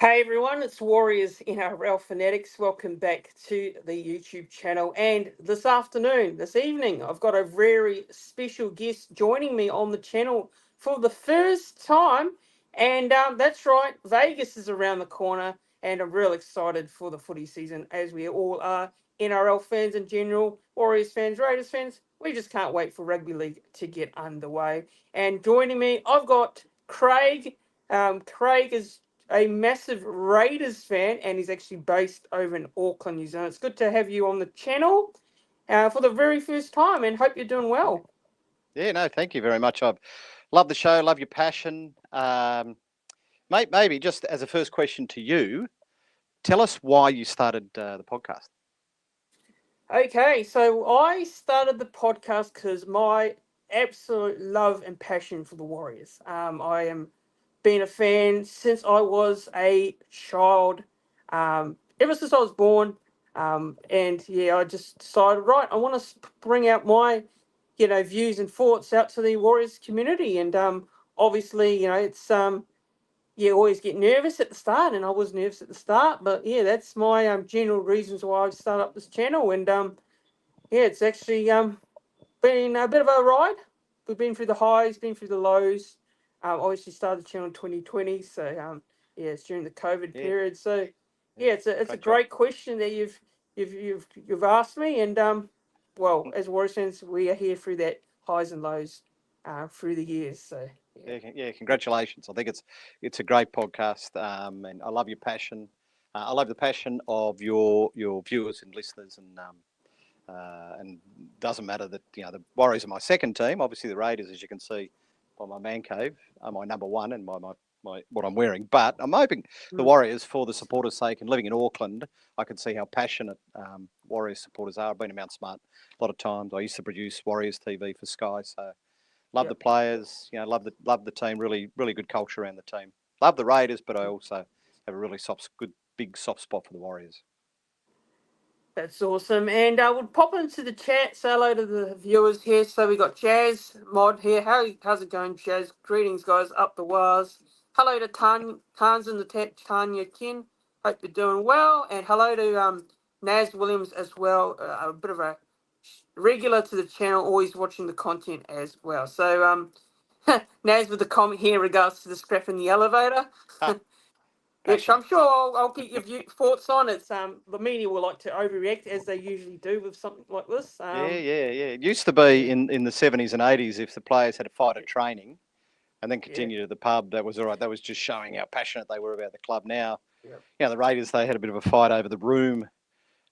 Hey everyone, it's Warriors NRL Fanatics. Welcome back to the YouTube channel. And this evening, I've got a very special guest joining me on the channel for the first time. And that's right, Vegas is around the corner, and I'm real excited for the footy season, as we all are. NRL fans in general, Warriors fans, Raiders fans. We just can't wait for rugby league to get underway. And joining me, I've got Craig. Craig is a massive Raiders fan, and he's actually based over in Auckland, New Zealand. It's good to have you on the channel for the very first time, and hope you're doing well. Yeah, no, thank you very much. I love the show, love your passion. Mate, maybe just as a first question to you, tell us why you started the podcast. Okay, so I started the podcast because my absolute love and passion for the Warriors. I am been a fan since I was a child, ever since I was born. And yeah, I just decided, right, I want to bring out my, views and thoughts out to the Warriors community. And obviously, it's you always get nervous at the start, and I was nervous at the start, but yeah, that's my general reasons why I started up this channel. And yeah, it's actually been a bit of a ride. We've been through the highs, been through the lows. Obviously started the channel in 2020, so yeah, it's during the COVID Yeah, period. So yeah, yeah, it's a great job. great question that you've asked me, and well, as Warriors fans, we are here through that highs and lows through the years. So yeah. Yeah, congratulations. I think it's a great podcast, and I love your passion. I love the passion of your viewers and listeners, and doesn't matter that the Warriors are my second team. Obviously, the Raiders, as you can see by my man cave, are my number one and my what I'm wearing. But I'm hoping the Mm. Warriors, for the supporters' sake, and living in Auckland, I can see how passionate Warriors supporters are. I've been in Mount Smart a lot of times. I used to produce Warriors TV for Sky, so love the Yep. players. Love the team. Really good culture around the team. Love the Raiders, but I also have a really big soft spot for the Warriors. That's awesome. And we'll pop into the chat, say hello to the viewers here. So we got Jazz Mod here. How's it going, Jazz? Greetings, guys, up the wires. Hello to Tans in the chat, Tanya Kin. Hope you're doing well. And hello to Naz Williams as well. A bit of a regular to the channel, always watching the content as well. So Naz with the comment here in regards to the scrap in the elevator. Which Passion. I'm sure I'll get your thoughts on. It's the media will like to overreact as they usually do with something like this. Yeah. It used to be Yeah, in the 70s and 80s, if the players had a fight at training and then yeah, continue to the pub, that was all right. That was just showing how passionate they were about the club. Now, yeah. the Raiders, they had a bit of a fight over the room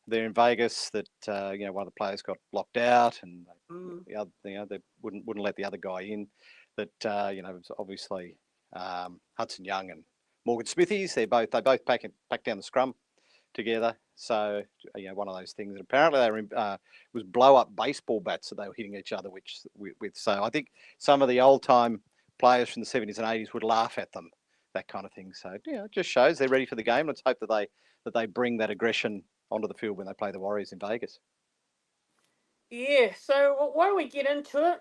there in Vegas that, one of the players got locked out and Mm, they wouldn't let the other guy in. That, it was obviously Hudson Young and Morgan Smithies. They both back down the scrum together. So one of those things. And apparently they were was blow up baseball bats that they were hitting each other with. So I think some of the old time players from the 70s and 80s would laugh at them, that kind of thing. So it just shows they're ready for the game. Let's hope that they bring that aggression onto the field when they play the Warriors in Vegas. yeah. So why don't we get into it?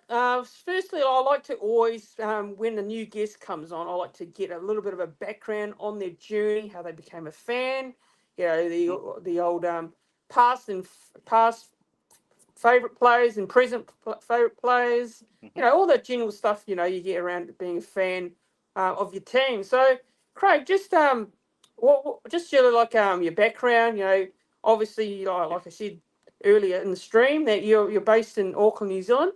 Firstly, I like to always, when a new guest comes on, I like to get a little bit of a background on their journey, how they became a fan. The old past favorite players and present favorite players. Mm-hmm. All that general stuff. You get around being a fan of your team. So, Craig, just just your background. Obviously, like I said earlier in the stream, that you're based in Auckland, New Zealand.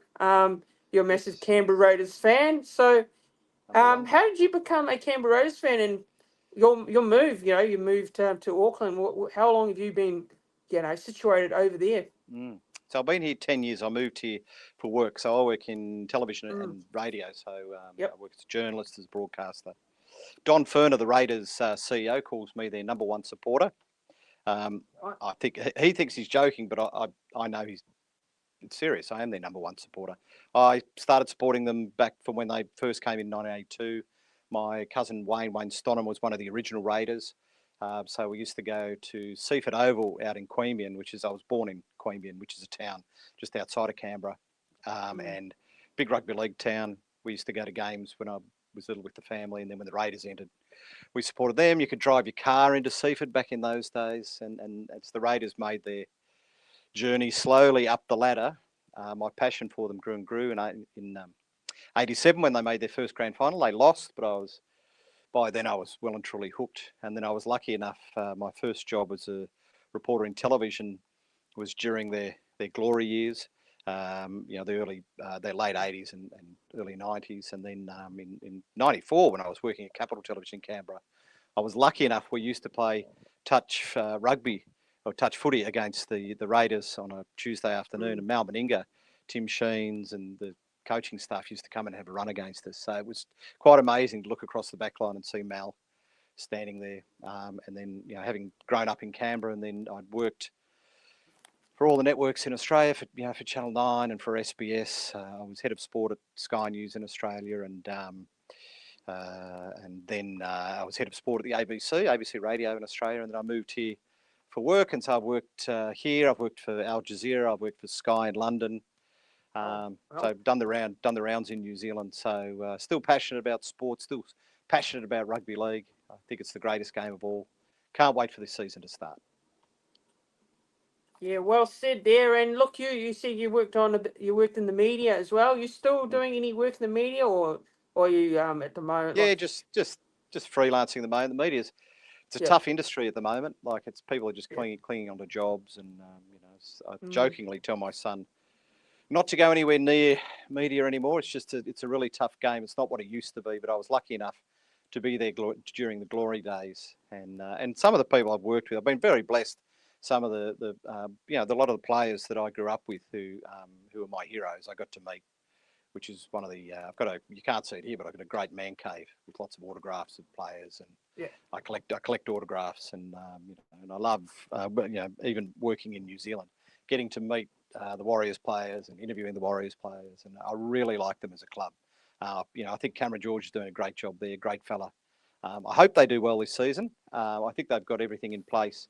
You're a massive Yes, Canberra Raiders fan. So, number one. how did you become a Canberra Raiders fan? And your move, you moved to Auckland. How long have you been, situated over there? Mm. So I've been here 10 years. I moved here for work. So I work in television Mm, and radio. So I yep. work as a journalist, as a broadcaster. Don Furner, the Raiders CEO, calls me their number one supporter. Right. I think he thinks he's joking, but I know it's serious. I am their number one supporter. I started supporting them back from when they first came in 1982. My cousin Wayne Stonham was one of the original Raiders. So we used to go to Seaford Oval out in Queanbeyan, I was born in Queanbeyan, which is a town just outside of Canberra, Mm, and big rugby league town. We used to go to games when I was little with the family, and then when the Raiders entered, we supported them. You could drive your car into Seaford back in those days, and as the Raiders made their journey slowly up the ladder, my passion for them grew and grew. And in '87, when they made their first grand final, they lost, but by then I was well and truly hooked. And then I was lucky enough. My first job as a reporter in television was during their glory years. Their late '80s and early '90s, and then in '94 when I was working at Capital Television in Canberra, I was lucky enough. We used to play touch rugby or touch footy against the Raiders on a Tuesday afternoon, and Mal Meninga, Tim Sheens, and the coaching staff used to come and have a run against us. So it was quite amazing to look across the back line and see Mal standing there. And then, having grown up in Canberra, and then I'd worked for all the networks in Australia, for Channel 9 and for SBS. I was head of sport at Sky News in Australia, and then I was head of sport at the ABC Radio in Australia, and then I moved here for work. And so I've worked here. I've worked for Al Jazeera. I've worked for Sky in London. So I've done the rounds in New Zealand. So still passionate about sport. Still passionate about rugby league. I think it's the greatest game of all. Can't wait for this season to start. Yeah, well said there. And look, you said you worked in the media as well. You still doing any work in the media, or are you at the moment? Yeah, just freelancing at the moment. The media's it's a tough industry at the moment. Like people are just clinging onto jobs, and I jokingly tell my son not to go anywhere near media anymore. It's a really tough game. It's not what it used to be. But I was lucky enough to be there during the glory days, and some of the people I've worked with, I've been very blessed. Some of the a lot of the players that I grew up with who are my heroes, I got to meet, which is one of the you can't see it here, but I've got a great man cave with lots of autographs of players, and I collect autographs, and and I love even working in New Zealand, getting to meet the Warriors players and interviewing the Warriors players, and I really like them as a club. I think Cameron George is doing a great job there, great fella. I hope they do well this season. I think they've got everything in place.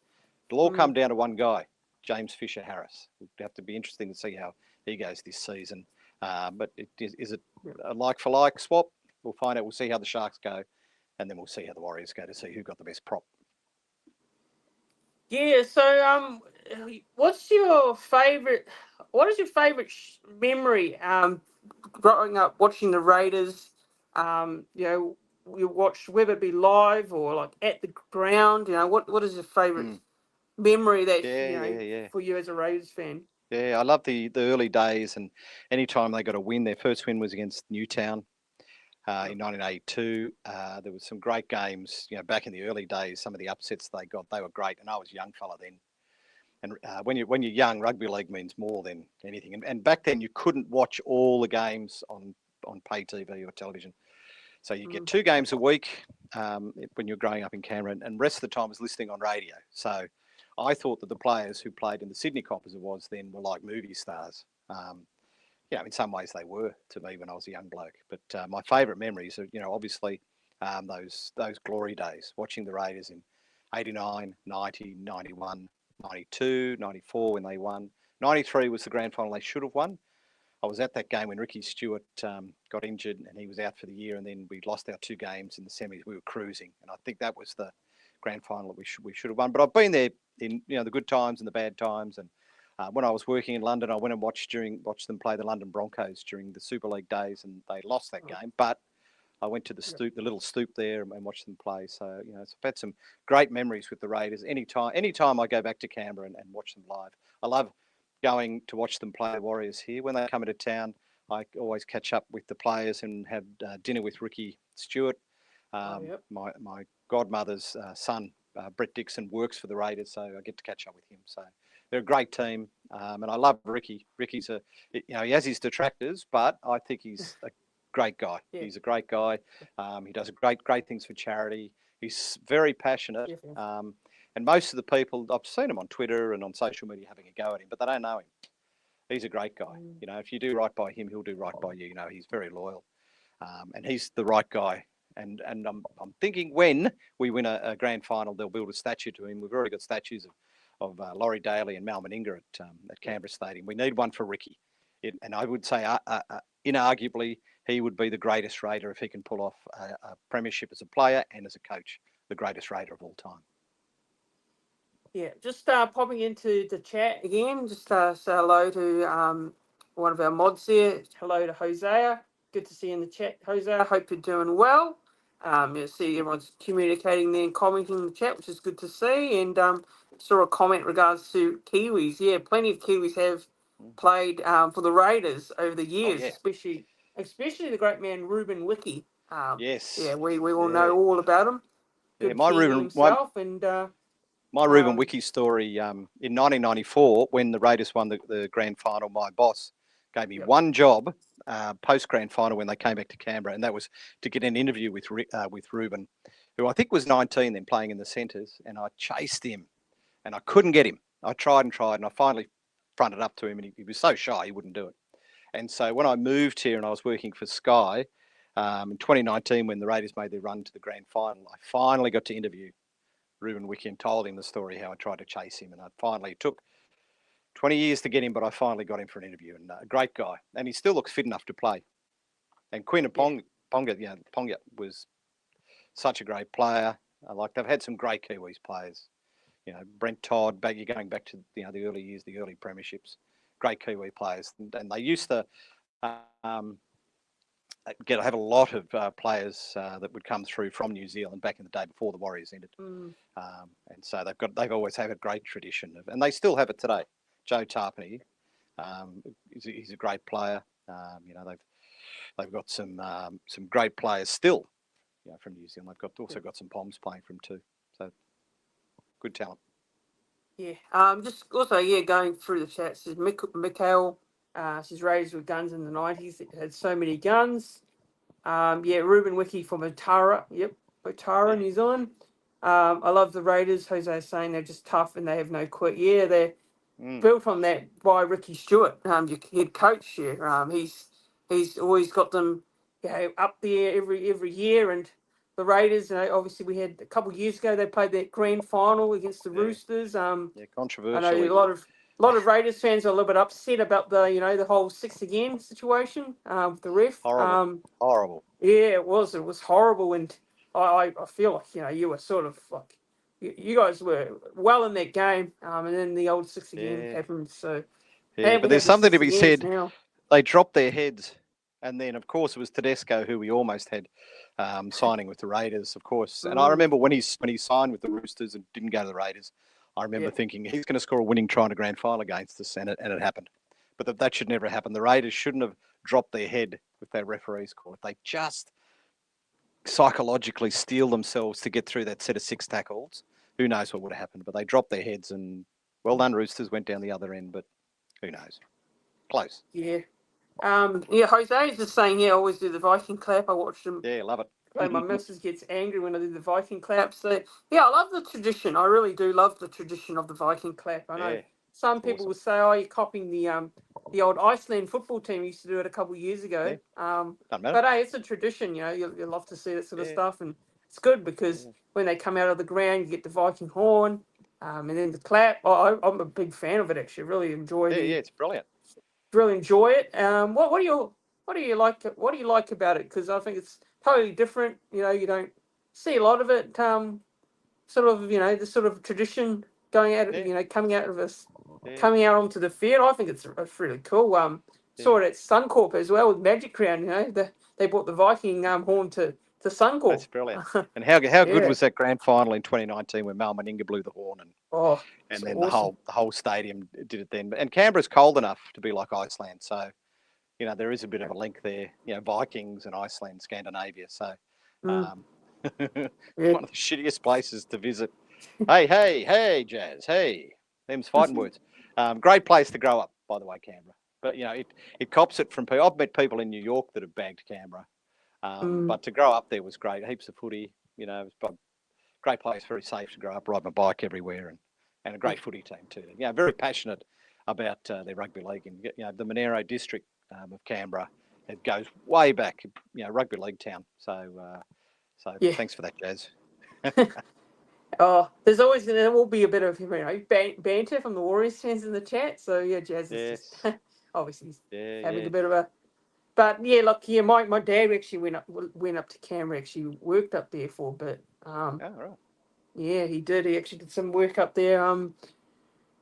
It'll all come down to one guy, James Fisher-Harris. It'll have to be interesting to see how he goes this season. But is it a like-for-like swap? We'll find out. We'll see how the Sharks go, and then we'll see how the Warriors go to see who got the best prop. Yeah. So, what is your favourite memory? Growing up watching the Raiders. You watched, whether it be live or like at the ground. What is your favourite memory that for you as a Raiders fan? Yeah, I love the early days, and anytime they got a win, their first win was against Newtown in 1982. There was some great games, back in the early days. Some of the upsets they got, they were great, and I was a young fella then. And when you're young, rugby league means more than anything. And back then, you couldn't watch all the games on pay TV or television. So you get 2 games a week when you're growing up in Canberra, and the rest of the time was listening on radio. So I thought that the players who played in the Sydney Comp, as it was then, were like movie stars. In some ways they were to me when I was a young bloke. But my favourite memories are, obviously those glory days, watching the Raiders in 89, 90, 91, 92, 94 when they won. 93 was the grand final they should have won. I was at that game when Ricky Stewart got injured and he was out for the year, and then we lost our 2 games in the semis. We were cruising, and I think that was the grand final that we should have won. But I've been there in the good times and the bad times. And when I was working in London, I went and watched them play the London Broncos during the Super League days, and they lost that game. But I went to the little stoop there, and watched them play. So I've had some great memories with the Raiders. Anytime I go back to Canberra and watch them live, I love going to watch them play the Warriors here. When they come into town, I always catch up with the players and have dinner with Ricky Stewart. My godmother's son, Brett Dixon, works for the Raiders, so I get to catch up with him. So they're a great team, and I love Ricky. Ricky's he has his detractors, but I think he's a great guy. Yeah. He's a great guy. He does great things for charity. He's very passionate. And most of the people, I've seen him on Twitter and on social media having a go at him, but they don't know him. He's a great guy. If you do right by him, he'll do right by you. He's very loyal, and he's the right guy. And I'm thinking when we win a grand final, they'll build a statue to him. We've already got statues of Laurie Daly and Mal Meninga at Canberra Stadium. We need one for Ricky. And I would say, inarguably, he would be the greatest Raider if he can pull off a premiership as a player and as a coach, the greatest Raider of all time. Yeah, just popping into the chat again. Just say hello to one of our mods there. Hello to Hosea. Good to see you in the chat, Hosea. Hope you're doing well. You see everyone's communicating there and commenting in the chat, which is good to see. And saw a comment regards to Kiwis. Yeah, plenty of Kiwis have played for the Raiders over the years, yeah. especially the great man Ruben Wiki. Yes. Yeah, we all know all about him. Good Kiwi himself, and my Ruben Wiki story, in 1994, when the Raiders won the grand final, my boss gave me one job post-grand final when they came back to Canberra, and that was to get an interview with Ruben, who I think was 19 then, playing in the centres, and I chased him, and I couldn't get him. I tried, and I finally fronted up to him, and he was so shy he wouldn't do it. And so when I moved here and I was working for Sky, in 2019, when the Raiders made their run to the grand final, I finally got to interview Ruben Wiki and told him the story how I tried to chase him, and it took 20 years to get him, but I finally got him for an interview. And a great guy, and he still looks fit enough to play. And Quinn Ponga was such a great player. They've had some great Kiwis players. Brent Todd, going back to the early years, the early premierships. Great Kiwi players, and they used to have a lot of players that would come through from New Zealand back in the day before the Warriors ended. And so they've always had a great tradition and they still have it today. Joe Tarpany, he's a great player. They've got some great players still, from New Zealand. They've also got some Poms playing from too. So good talent. Yeah. Just also, going through the chat, says Mikhail, says Raiders with guns in the 90s. It had so many guns. Ruben Wiki from Otara. Yep, Otara, New Zealand. I love the Raiders. Jose is saying they're just tough and they have no quit. Yeah, they're built on that by Ricky Stewart, your head coach here. He's always got them, up there every year. And the Raiders, obviously we had a couple of years ago they played that grand final against the Roosters. Controversially. I know a lot of Raiders fans are a little bit upset about the whole six again situation with the ref. Horrible. Yeah, it was horrible, and I feel like you were sort of like you guys were well in that game, and then the old six again happened. So but there's something to be said. Now. They dropped their heads, and then of course it was Tedesco who we almost had signing with the Raiders, of course. And I remember when he signed with the Roosters and didn't go to the Raiders, I remember thinking he's going to score a winning try in a grand final against us, and it happened. But that should never happen. The Raiders shouldn't have dropped their head with their referees call. If they just psychologically steel themselves to get through that set of six tackles, who knows what would have happened. But they dropped their heads, and well done, Roosters, went down the other end, but who knows? Close. Yeah. Jose is just saying, I always do the Viking clap. I watched him. Yeah, love it. My missus gets angry when I do the Viking clap. So, I love the tradition. I really do love the tradition of the Viking clap. I know some people will say, you're copying the old Iceland football team used to do it a couple of years ago. But hey, it's a tradition, you love to see that sort of stuff. And it's good because when they come out of the ground, you get the Viking horn and then the clap. I'm a big fan of it, actually. Really enjoy it. Yeah, it's brilliant. Really enjoy it. What do you like about it? Because I think it's totally different. You don't see a lot of it. Sort of the sort of tradition going out. Coming out of us, coming out onto the field. I think it's really cool. Saw it at Suncorp as well with Magic Crown. They brought the Viking horn to Suncorp. That's brilliant. And how good was that grand final in 2019 when Mal Meninga blew the horn and then awesome. the whole stadium did it then. And Canberra's cold enough to be like Iceland, so there is a bit of a link there. Vikings and Iceland, Scandinavia. So one of the shittiest places to visit. Hey, Jazz. Hey, them's fighting words. Great place to grow up, by the way, Canberra. But it cops it from people. I've met people in New York that have bagged Canberra. But to grow up there was great. Heaps of footy, it was a great place, very safe to grow up, ride my bike everywhere, and a great footy team too. Very passionate about their rugby league. And, the Monero district of Canberra, it goes way back, rugby league town. So thanks for that, Jazz. There will be a bit of banter from the Warriors fans in the chat. So Jazz is just obviously having a bit of a But yeah, like yeah, my dad actually went up to Canberra. Actually worked up there for a bit. Oh, right. Yeah, he did. He actually did some work up there.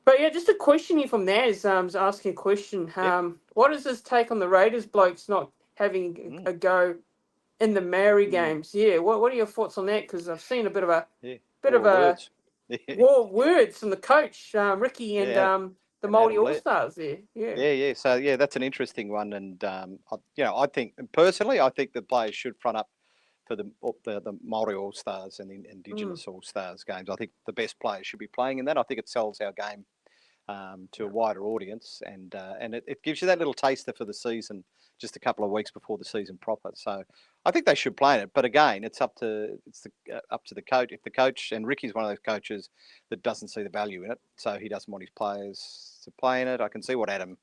But yeah, just a question here from Naz. Was asking a question. Yep. What is his take on the Raiders blokes not having Mm, a go in the Maori mm, games? Yeah, what are your thoughts on that? Because I've seen a yeah. bit of War of a words. Yeah. war of words from the coach, Ricky, and Yeah. the And Māori Adam All Blair. Stars there. Yeah. Yeah, yeah. So yeah, that's an interesting one, and I think personally, I think the players should front up for the Māori All Stars and the Mm, Indigenous All Stars games. I think the best players should be playing in that. I think it sells our game to a wider audience, and it gives you that little taster for the season just a couple of weeks before the season proper. So I think they should play in it. But again, it's up to the coach. If the coach, and Ricky's one of those coaches that doesn't see the value in it, so he doesn't want his players to play in it. I can see what Adam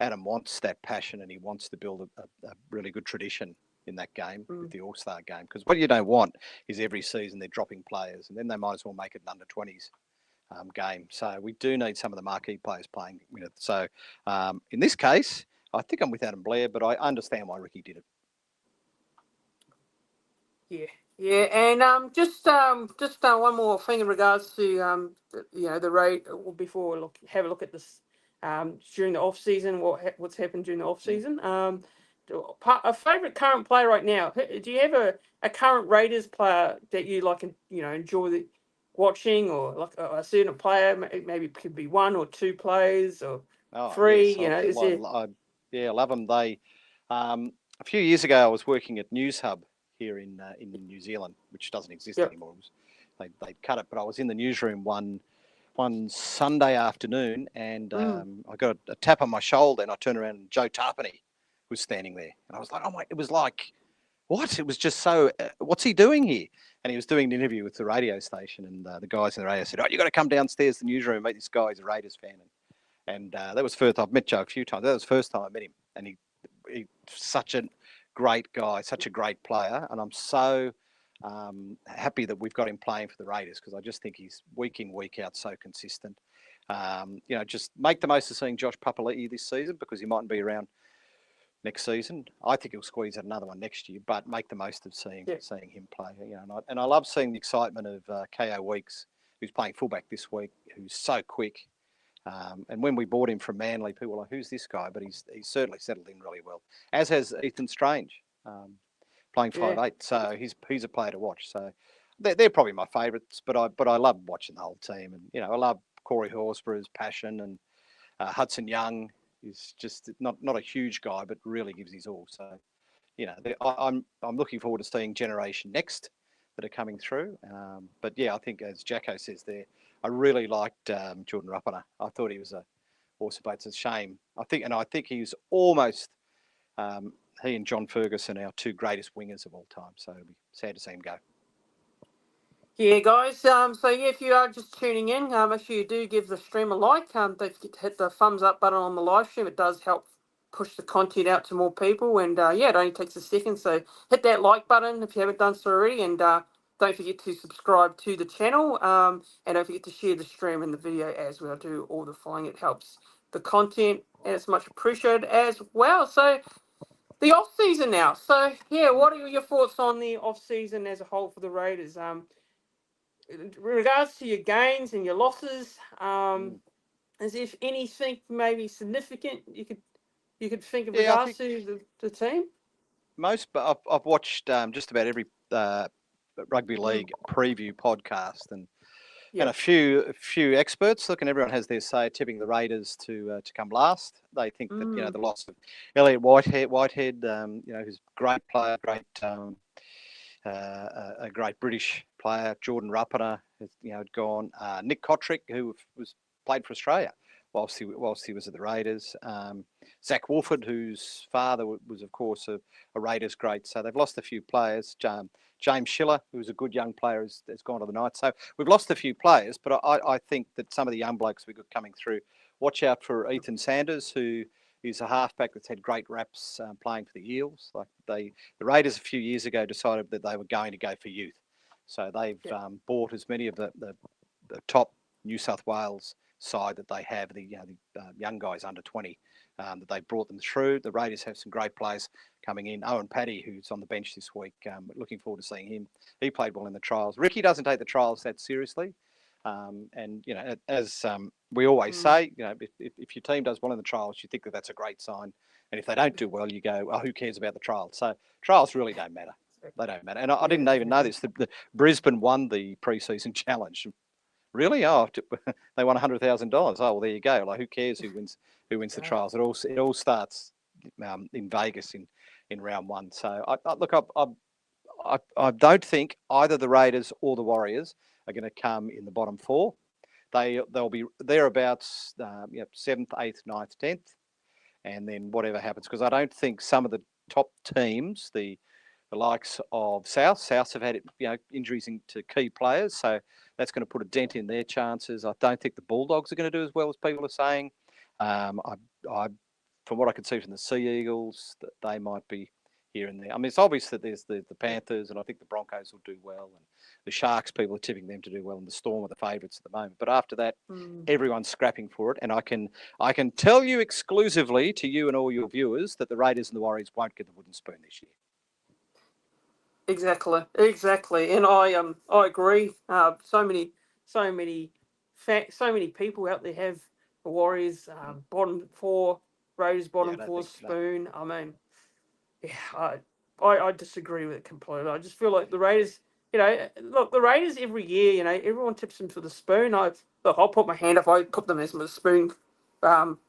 wants, that passion, and he wants to build a really good tradition in that game with mm. the All Star game. Because what you don't want is every season they're dropping players, and then they might as well make it an under 20s game. So we do need some of the marquee players playing. So in this case, I think I'm with Adam Blair, but I understand why Ricky did it. Yeah, yeah, and just one more thing in regards to the rate. Before we have a look at this during the off season, what's happened during the off Mm. season. A favourite current player right now. Do you have a current Raiders player that you like and enjoy watching, or like a certain player? Maybe it could be one or two players or Oh three. yes, Is there? yeah, I love them. A few years ago, I was working at News Hub here in New Zealand, which doesn't exist Yep. anymore. They cut it, but I was in the newsroom one Sunday afternoon, and Mm, I got a tap on my shoulder, and I turned around, and Joe Tarpany was standing there, and I was like, oh my! It was like, what? It was just so. What's he doing here? And he was doing an interview with the radio station, and the guys in the radio said, "Oh, you got to come downstairs to the newsroom and meet this guy. He's a Raiders fan." And that was first. I've met Joe a few times. That was the first time I met him, and he such a great guy, such a great player, and I'm so happy that we've got him playing for the Raiders because I just think he's week in week out so consistent. Just make the most of seeing Josh Papali'i this season because he mightn't be around next season. I think he'll squeeze out another one next year, but make the most of seeing yeah. him play. And I love seeing the excitement of KO Weeks, who's playing fullback this week, who's so quick. And when we bought him from Manly, people were like, "Who's this guy?" But he's certainly settled in really well. As has Ethan Strange, playing Yeah. 5'8". So he's a player to watch. So they're probably my favourites. But I love watching the whole team, and I love Corey Horsburgh's passion, and Hudson Young is just not a huge guy, but really gives his all. So I'm looking forward to seeing Generation Next that are coming through. But yeah, I think as Jacko says there, I really liked Jordan Rapana. I thought he was awesome. But it's a shame. I think he's almost he and John Ferguson, our two greatest wingers of all time. So it'll be sad to see him go. Yeah, guys. So yeah, if you are just tuning in, if you do give the stream a like, don't forget to hit the thumbs up button on the live stream. It does help push the content out to more people, and yeah, it only takes a second. So hit that like button if you haven't done so already, and don't forget to subscribe to the channel. And don't forget to share the stream and the video as well. Do all the following. It helps the content, and it's much appreciated as well. So the off season now. So yeah, Mm, what are your thoughts on the off season as a whole for the Raiders? In regards to your gains and your losses, mm. is there anything maybe significant you could think of Yeah, I regards think to the team? but I've watched just about every rugby Mm, league preview podcast and a yep. few experts. Look, and everyone has their say, tipping the Raiders to come last. They think that Mm, the loss of Elliot Whitehead, who's a great player, a great British player. Jordan Rapana had gone. Nick Kotrick, who was played for Australia whilst he was at the Raiders. Zach Wolford, whose father was of course a Raiders great. So they've lost a few players. James Schiller, who was a good young player, has gone to the Knights. So we've lost a few players, but I think that some of the young blokes we've got coming through. Watch out for Ethan Sanders, who is a halfback that's had great reps playing for the Eels. The Raiders a few years ago decided that they were going to go for youth. So they've yep. bought as many of the top New South Wales side that they have, the young guys under 20, that they brought them through. The Raiders have some great players coming in. Owen Paddy, who's on the bench this week, looking forward to seeing him. He played well in the trials. Ricky doesn't take the trials that seriously. And, as we always say, if your team does well in the trials, you think that that's a great sign. And if they don't do well, you go, oh, who cares about the trials? So trials really don't matter. They don't matter. And I didn't even know this. The Brisbane won the pre-season challenge. Really? Oh, they won $100,000. Oh, well, there you go. Like, who cares who wins the trials? It all starts in Vegas in round one. So I don't think either the Raiders or the Warriors are going to come in the bottom four. They'll be thereabouts, 7th, 8th, 9th, 10th, and then whatever happens. Because I don't think some of the top teams, the likes of South have had injuries to key players, so that's going to put a dent in their chances. I don't think the Bulldogs are going to do as well as people are saying. From what I can see from the Sea Eagles, that they might be here and there. I mean, it's obvious that there's the Panthers, and I think the Broncos will do well, and the Sharks, people are tipping them to do well, and the Storm are the favourites at the moment. But after that, everyone's scrapping for it, and I can tell you exclusively to you and all your viewers that the Raiders and the Warriors won't get the wooden spoon this year. Exactly, and I agree. So many people out there have the Warriors bottom four, Raiders bottom four spoon. No. I mean, yeah, I disagree with it completely. I just feel like the Raiders, look, the Raiders every year, everyone tips them for the spoon. I'll put my hand up. I put them as my spoon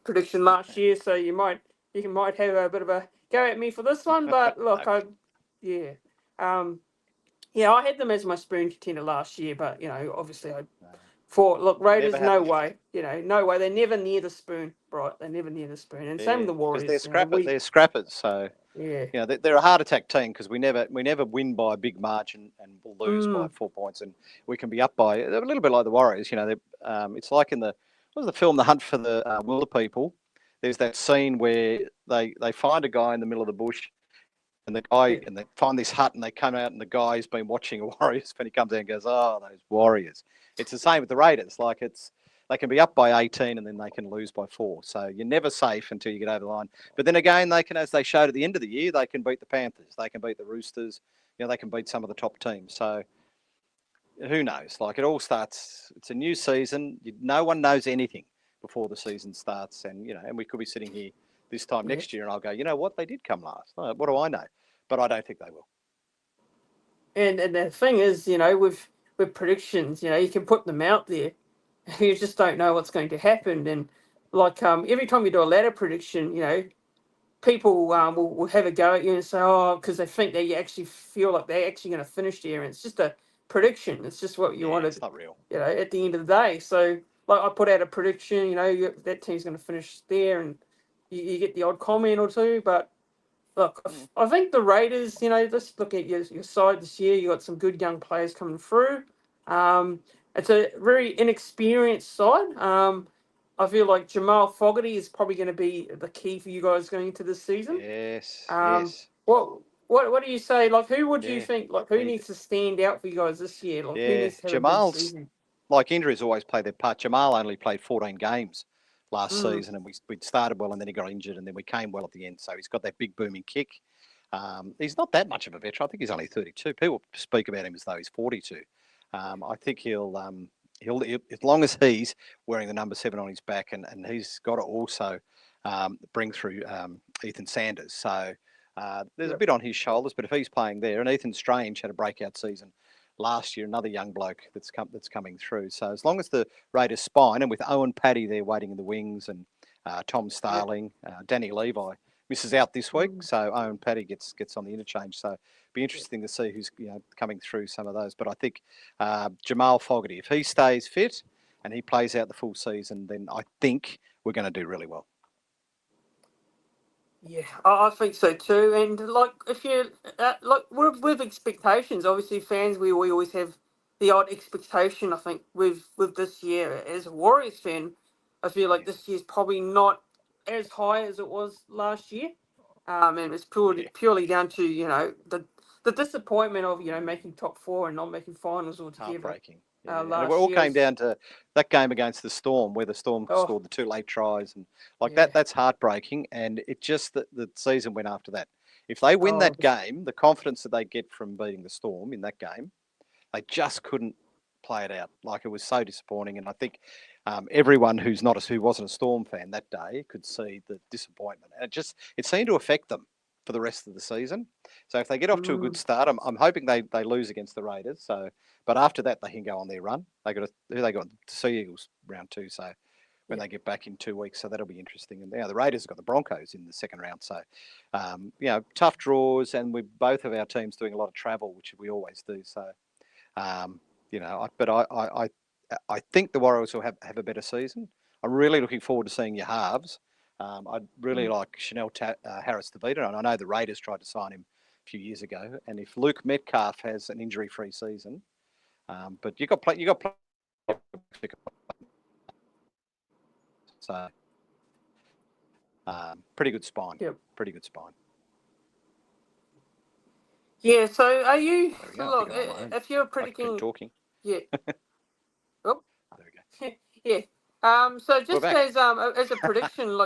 prediction last year, so you might have a bit of a go at me for this one, but look, I had them as my spoon contender last year, but obviously I thought, look, Raiders, no way, no way. They're never near the spoon, right? They're never near the spoon, and same with the Warriors. Because they're scrappers, so they're a heart attack team because we never win by a big margin and we'll lose by 4 points, and we can be up by a little bit like the Warriors. It's like in what was the film, The Hunt for the Wilder People? There's that scene where they find a guy in the middle of the bush. And and they find this hut, and they come out, and the guy's been watching a Warriors, and he comes out and goes, "Oh, those Warriors." It's the same with the Raiders. Like they can be up by 18, and then they can lose by 4. So you're never safe until you get over the line. But then again, they can, as they showed at the end of the year, they can beat the Panthers, they can beat the Roosters, they can beat some of the top teams. So who knows? Like, it all starts. It's a new season. No one knows anything before the season starts, and and we could be sitting here this time next year, and I'll go, you know what, they did come last. What do I know? But I don't think they will. And the thing is, with predictions, you can put them out there. You just don't know what's going to happen. And like every time you do a ladder prediction, people will have a go at you and say, oh, because they think that you actually feel like they're actually going to finish there. And it's just a prediction. It's just what you want. It's not real. At the end of the day. So like I put out a prediction, that team's going to finish there, and you get the odd comment or two. But look, I think the Raiders, let's look at your side this year. You got some good young players coming through. It's a very inexperienced side. I feel like Jamal Fogarty is probably going to be the key for you guys going into this season. Yes. What do you say? Like, who would you think? Like, who needs to stand out for you guys this year? Like, who needs to have a big season? Like, injuries always play their part. Jamal only played 14 games last season, and we started well, and then he got injured, and then we came well at the end. So he's got that big booming kick. He's not that much of a veteran. I think he's only 32. People speak about him as though he's 42. I think he'll as long as he's wearing the number 7 on his back, and he's got to also bring through Ethan Sanders. So there's a bit on his shoulders, but if he's playing there, and Ethan Strange had a breakout season last year, another young bloke that's coming through. So as long as the Raiders spine, and with Owen Paddy there waiting in the wings, and Tom Starling, Danny Levi misses out this week, so Owen Paddy gets on the interchange. So it'll be interesting to see who's coming through some of those. But I think Jamal Fogarty, if he stays fit and he plays out the full season, then I think we're going to do really well. Yeah, I think so too. And like, if you like with expectations, obviously fans, we always have the odd expectation. I think with this year, as a Warriors fan, I feel like this year's probably not as high as it was last year. And it's purely down to the disappointment of making top 4 and not making finals altogether. Heartbreaking. Yeah, and it last all year. came down to that game against the Storm, where the Storm scored the 2 late tries, and that's heartbreaking. And it just the season went after that. If they win that game, the confidence that they get from beating the Storm in that game, they just couldn't play it out. Like, it was so disappointing. And I think everyone who wasn't a Storm fan that day could see the disappointment, and it seemed to affect them for the rest of the season. So if they get off to a good start, I'm hoping they lose against the Raiders. So, but after that they can go on their run. They got the Sea Eagles round 2. So when they get back in 2 weeks, so that'll be interesting. And the Raiders have got the Broncos in the second round. So tough draws, and we both of our teams doing a lot of travel, which we always do. So but I think the Warriors will have a better season. I'm really looking forward to seeing your halves. I'd really like Chanel Harris to beat it, and I know the Raiders tried to sign him a few years ago. And if Luke Metcalf has an injury-free season, but you got play. So pretty good spine. Yep. Pretty good spine. Yeah. So are you? Look, if you're predicting, keep talking. Yeah. Oh. There we go. Yeah. So just as a prediction,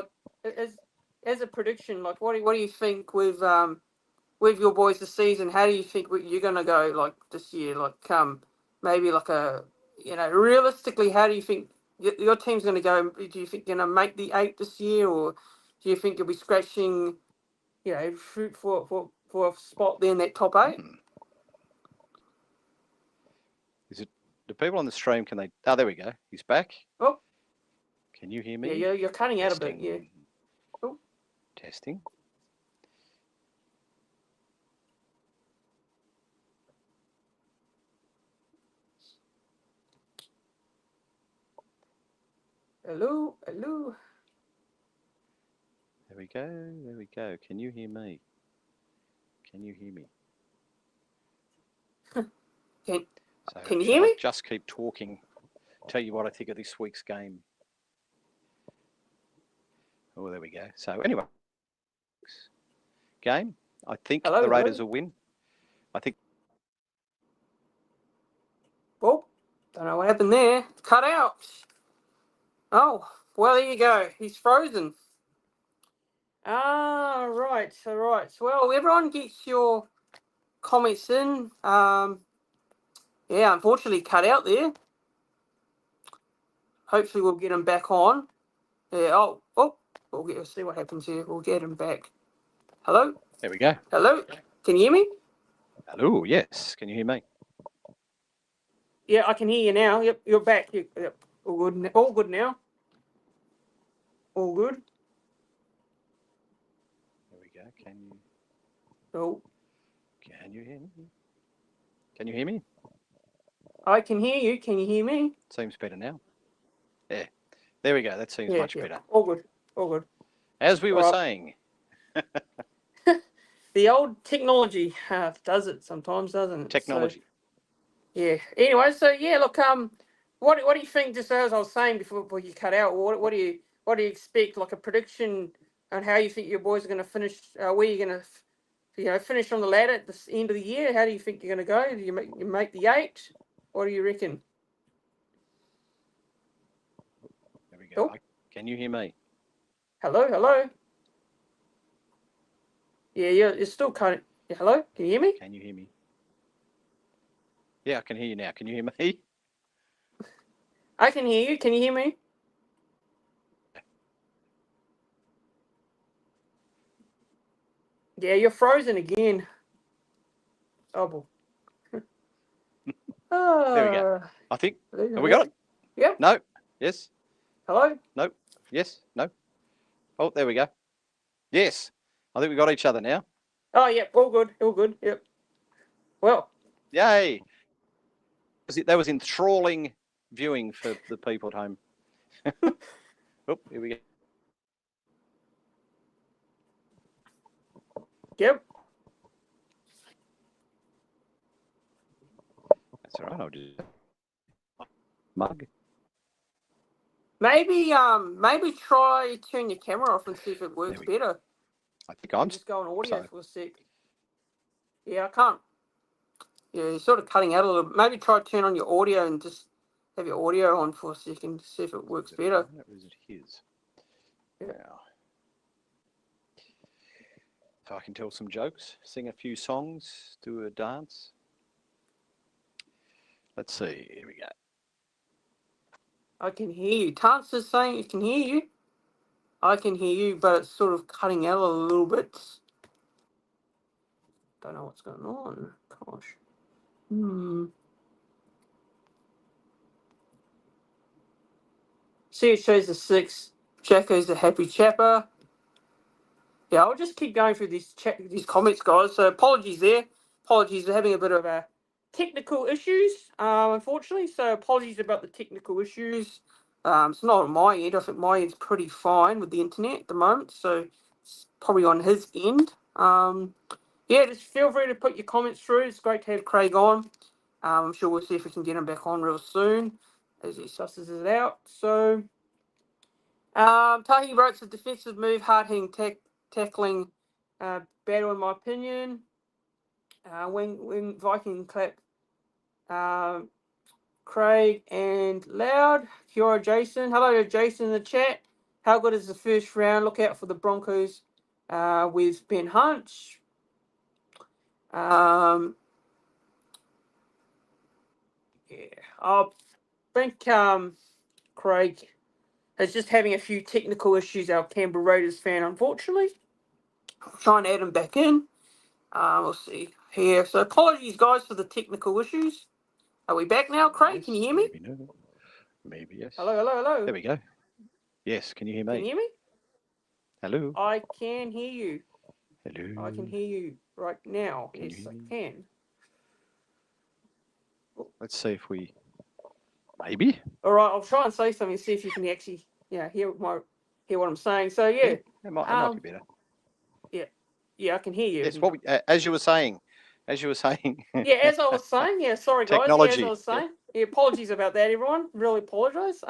as a prediction, like what do you think with your boys this season? How do you think you're going to go like this year? Like maybe like realistically, how do you think your team's going to go? Do you think you're going to make the 8 this year, or do you think you'll be scratching, fruit for a spot there in that top 8? Is it the people on the stream? Can they? Oh, there we go. He's back. Oh, can you hear me? Yeah, you're cutting out a bit. Yeah. Oh. Testing. Hello. There we go. Can you hear me? Can you hear me? Can you hear me? Just keep talking. Tell you what I think of this week's game. Oh, there we go. So anyway, game. I think the Raiders will win. I think. Oh, don't know what happened there. Cut out. Oh, well, there you go. He's frozen. Right. So, well, everyone gets your comments in. Unfortunately, cut out there. Hopefully, we'll get him back on. Yeah. We'll see what happens here. We'll get him back. Hello. There we go. Hello. Can you hear me? Hello. Yes. Can you hear me? Yeah, I can hear you now. Yep, you're back. Yep. All good. All good now. All good. There we go. Can you? Oh. Can you hear me? Can you hear me? I can hear you. Can you hear me? Seems better now. Yeah. There we go. That seems much better. All good. All good. As we were saying. The old technology does it sometimes, doesn't it? Technology. So, yeah. Anyway, so yeah, look, what do you think? Just as I was saying before you cut out, what do you expect? Like a prediction on how you think your boys are going to finish? Where you're going to, finish on the ladder at the end of the year? How do you think you're going to go? Do you make the 8? What do you reckon? There we go. Oh. Can you hear me? Hello. Yeah, you're still cutting. Yeah, hello? Can you hear me? Can you hear me? Yeah, I can hear you now. Can you hear me? I can hear you. Can you hear me? Yeah, you're frozen again. Oh, boy. There we go. I think. Have we got it? Yep. No. Yes. Hello? No. Yes. No. Oh, there we go. Yes. I think we got each other now. Oh, yep. All good. All good. Yep. Well. Yay. That was enthralling viewing for the people at home. Oh, here we go. Yep. That's all right. I'll just mug. Maybe try turn your camera off and see if it works better. I think I'm just go on audio for a sec. Yeah, I can't. you're sort of cutting out a little bit. Maybe try turn on your audio and just have your audio on for a second, see if it works better. Or is it his? Yeah. Now, so I can tell some jokes, sing a few songs, do a dance. Let's see. Here we go. I can hear you. Tance is saying it can hear you. I can hear you, but it's sort of cutting out a little bit. Don't know what's going on. Gosh. See, it shows the 6. Jacko's a happy chapper. Yeah, I'll just keep going through these comments, guys. So apologies there. Apologies for having a bit of technical issues, unfortunately. So apologies about the technical issues. It's not on my end. I think my end's pretty fine with the internet at the moment. So it's probably on his end. Yeah, just feel free to put your comments through. It's great to have Craig on. I'm sure we'll see if we can get him back on real soon as he susses it out. So Tahi wrote a defensive move, hard-hitting tackling battle, in my opinion. When Viking clap, Craig and Loud. Kia ora, Jason. Hello to Jason in the chat. How good is the first round? Look out for the Broncos with Ben Hunt. Yeah, I think Craig is just having a few technical issues. Our Canberra Raiders fan, unfortunately. I'll try and add him back in. We'll see here. So apologies, guys, for the technical issues. Are we back now, Craig? Yes, can you hear me? Maybe no. Maybe yes. Hello. There we go. Yes, can you hear me? Can you hear me? Hello. I can hear you. Hello. I can hear you right now. Can yes, you hear I me? can. Let's see if we. Maybe. All right, I'll try and say something. See if you can actually, hear what I'm saying. So yeah, it might be better. Yeah, I can hear you. Yes. As you were saying. Yeah, as I was saying, sorry guys. Technology. Yeah, as I was saying, apologies about that, everyone. Really apologise.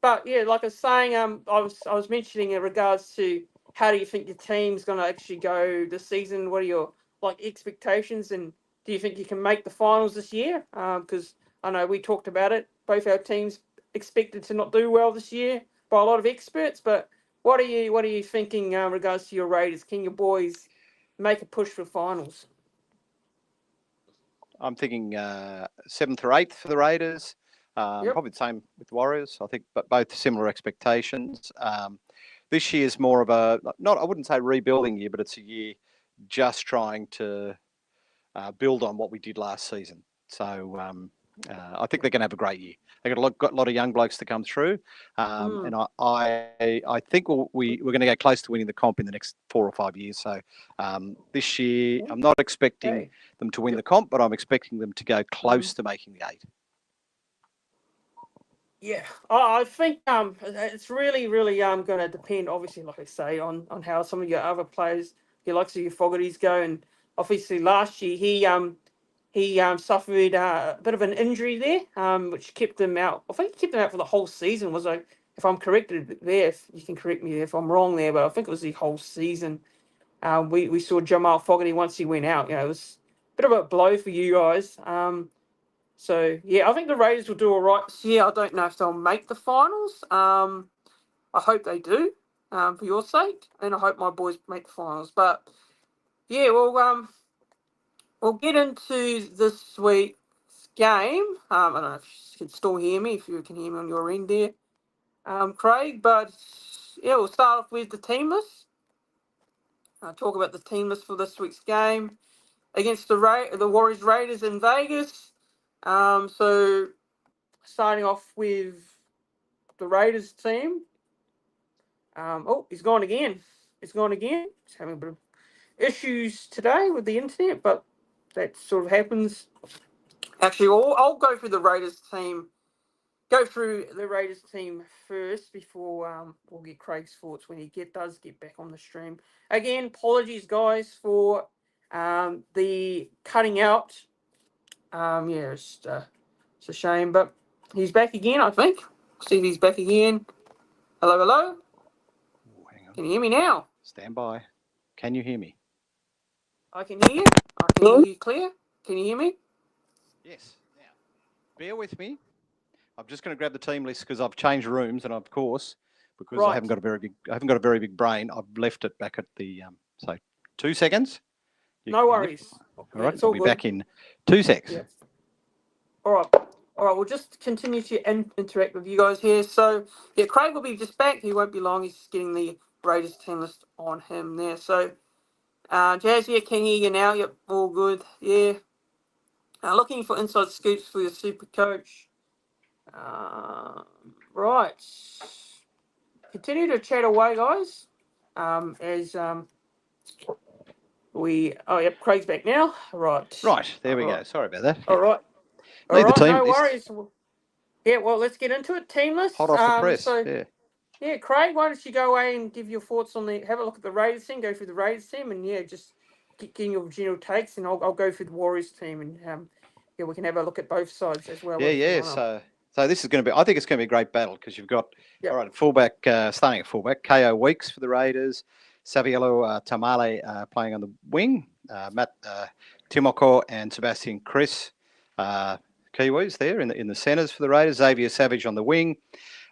But yeah, like I was saying, I was mentioning in regards to how do you think your team's going to actually go this season? What are your expectations, and do you think you can make the finals this year? Because I know we talked about it. Both our teams expected to not do well this year by a lot of experts. But what are you thinking in regards to your Raiders? Can your boys make a push for finals? I'm thinking 7th or 8th for the Raiders. Probably the same with the Warriors. I think, but both similar expectations. This year's more of I wouldn't say rebuilding year, but it's a year just trying to build on what we did last season. So I think they're going to have a great year. They've got a lot of young blokes to come through, and I think we're going to go close to winning the comp in the next 4 or 5 years. So this year, I'm not expecting them to win the comp, but I'm expecting them to go close to making the 8. Yeah, I think it's really going to depend, obviously, like I say, on how some of your other players, your likes of your Fogarty's go. And obviously last year he suffered a bit of an injury there, which kept him out. I think he kept him out for the whole season. Was like, if I'm corrected there, if you can correct me if I'm wrong there, but I think it was the whole season. We saw Jamal Fogarty once he went out. It was a bit of a blow for you guys. So, yeah, I think the Raiders will do all right this year. I don't know if they'll make the finals. I hope they do, for your sake, and I hope my boys make the finals. But, yeah, we'll get into this week's game. I don't know if you can still hear me, if you can hear me on your end there, Craig. But, yeah, we'll start off with the team list. Talk about the team list for this week's game against the Warriors Raiders in Vegas. So starting off with the Raiders team. He's gone again. He's having a bit of issues today with the internet, but that sort of happens. Actually, I'll go through the Raiders team. Go through the Raiders team first before we'll get Craig's thoughts when he does get back on the stream. Again, apologies, guys, for the cutting out. It's a shame, but he's back again, I think. See if he's back again. Hello? Ooh, hang on. Can you hear me now? Stand by. Can you hear me? I can hear you. I can hear you clear. Can you hear me? Yes. Now, bear with me. I'm just going to grab the team list because I've changed rooms, and of course, because I haven't Right. got a very big brain, I've left it back at the. So, 2 seconds. No Yep. worries. All Yeah, right. it's I'll all be good. back in 2 secs. Yeah. All right. All right. We'll just continue to interact with you guys here. So yeah, Craig will be just back. He won't be long. He's just getting the Raiders team list on him there. So Jazz, yeah, can hear you now. Yep, all good. Yeah. Looking for inside scoops for your super coach. Right. Continue to chat away, guys. As we. Oh, yep. Craig's back now. Right. Right. There we All right. go. Sorry about that. All Yep. right. All Need the right. team No list. worries. Yeah. Well, let's get into it. Team Hot lists. off the press. So Yeah. yeah, Craig, why don't you go away and give your thoughts on the. Have a look at the Raiders team. Go through the Raiders team, and yeah, just get your general takes, and I'll go through the Warriors team, and yeah, we can have a look at both sides as well if you Yeah. want to. So this is going to be. I think it's going to be a great battle because you've got Yep. all right fullback starting at fullback. KO Weeks for the Raiders. Saviello Tamale playing on the wing. Matt Timoko and Sebastian Chris Kiwis there in the centres for the Raiders. Xavier Savage on the wing.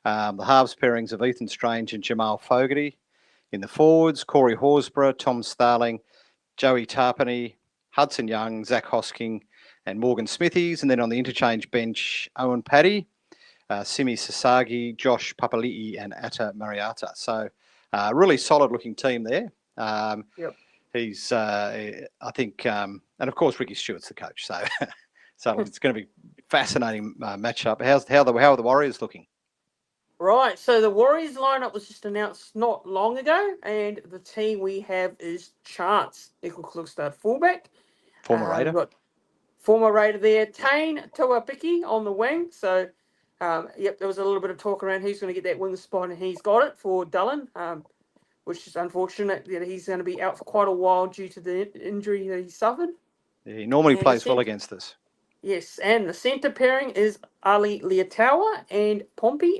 The halves pairings of Ethan Strange and Jamal Fogarty in the forwards. Corey Horsburgh, Tom Starling, Joey Tarpany, Hudson Young, Zach Hosking, and Morgan Smithies. And then on the interchange bench, Owen Paddy, Simi Sasagi, Josh Papali'i, and Atta Mariata. So, really solid looking team there. Yep. He's, I think, and of course, Ricky Stewart's the coach. So, so it's going to be fascinating matchup. How are the Warriors looking? Right, so the Warriors lineup was just announced not long ago, and the team we have is Chance, Nickel Klugstad fullback. Former We've Raider. got former Raider there, Tane Tuapiki on the wing. So, yep, there was a little bit of talk around who's going to get that wing spot, and he's got it for Dillon, which is unfortunate that he's going to be out for quite a while due to the injury that he suffered. Yeah, he normally And the plays well centre, against us. yes, and the centre pairing is Ali Leotawa and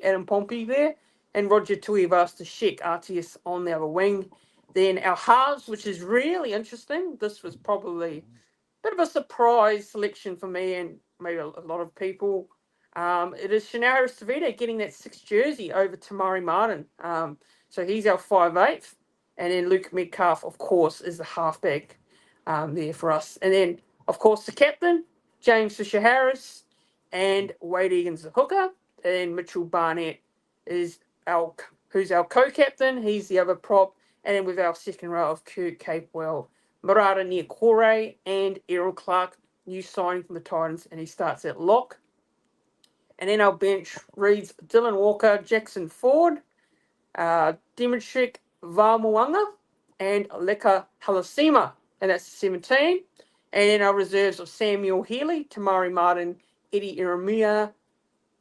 Adam Pompey there, and Roger Tuivasa-Sheck, RTS on the other wing. Then our halves, which is really interesting. This was probably bit of a surprise selection for me and maybe a lot of people. It is Chanel Harris-Tavita getting that 6th jersey over Tamari Martin. So he's our 5'8", and then Luke Metcalf, of course, is the halfback there for us. And then, of course, the captain, James Fisher-Harris, and Wade Egan's the hooker, and Mitchell Barnett is who's our co-captain. He's the other prop, and then with our second row of Kurt Capewell, Marata Niokore, and Errol Clark, new signing from the Titans, and he starts at lock. And then our bench reads Dylan Walker, Jackson Ford, Dimitrik Vamuanga, and Leka Halasima, and that's 17. And then our reserves of Samuel Healy, Tamari Martin, Eddie Iramia,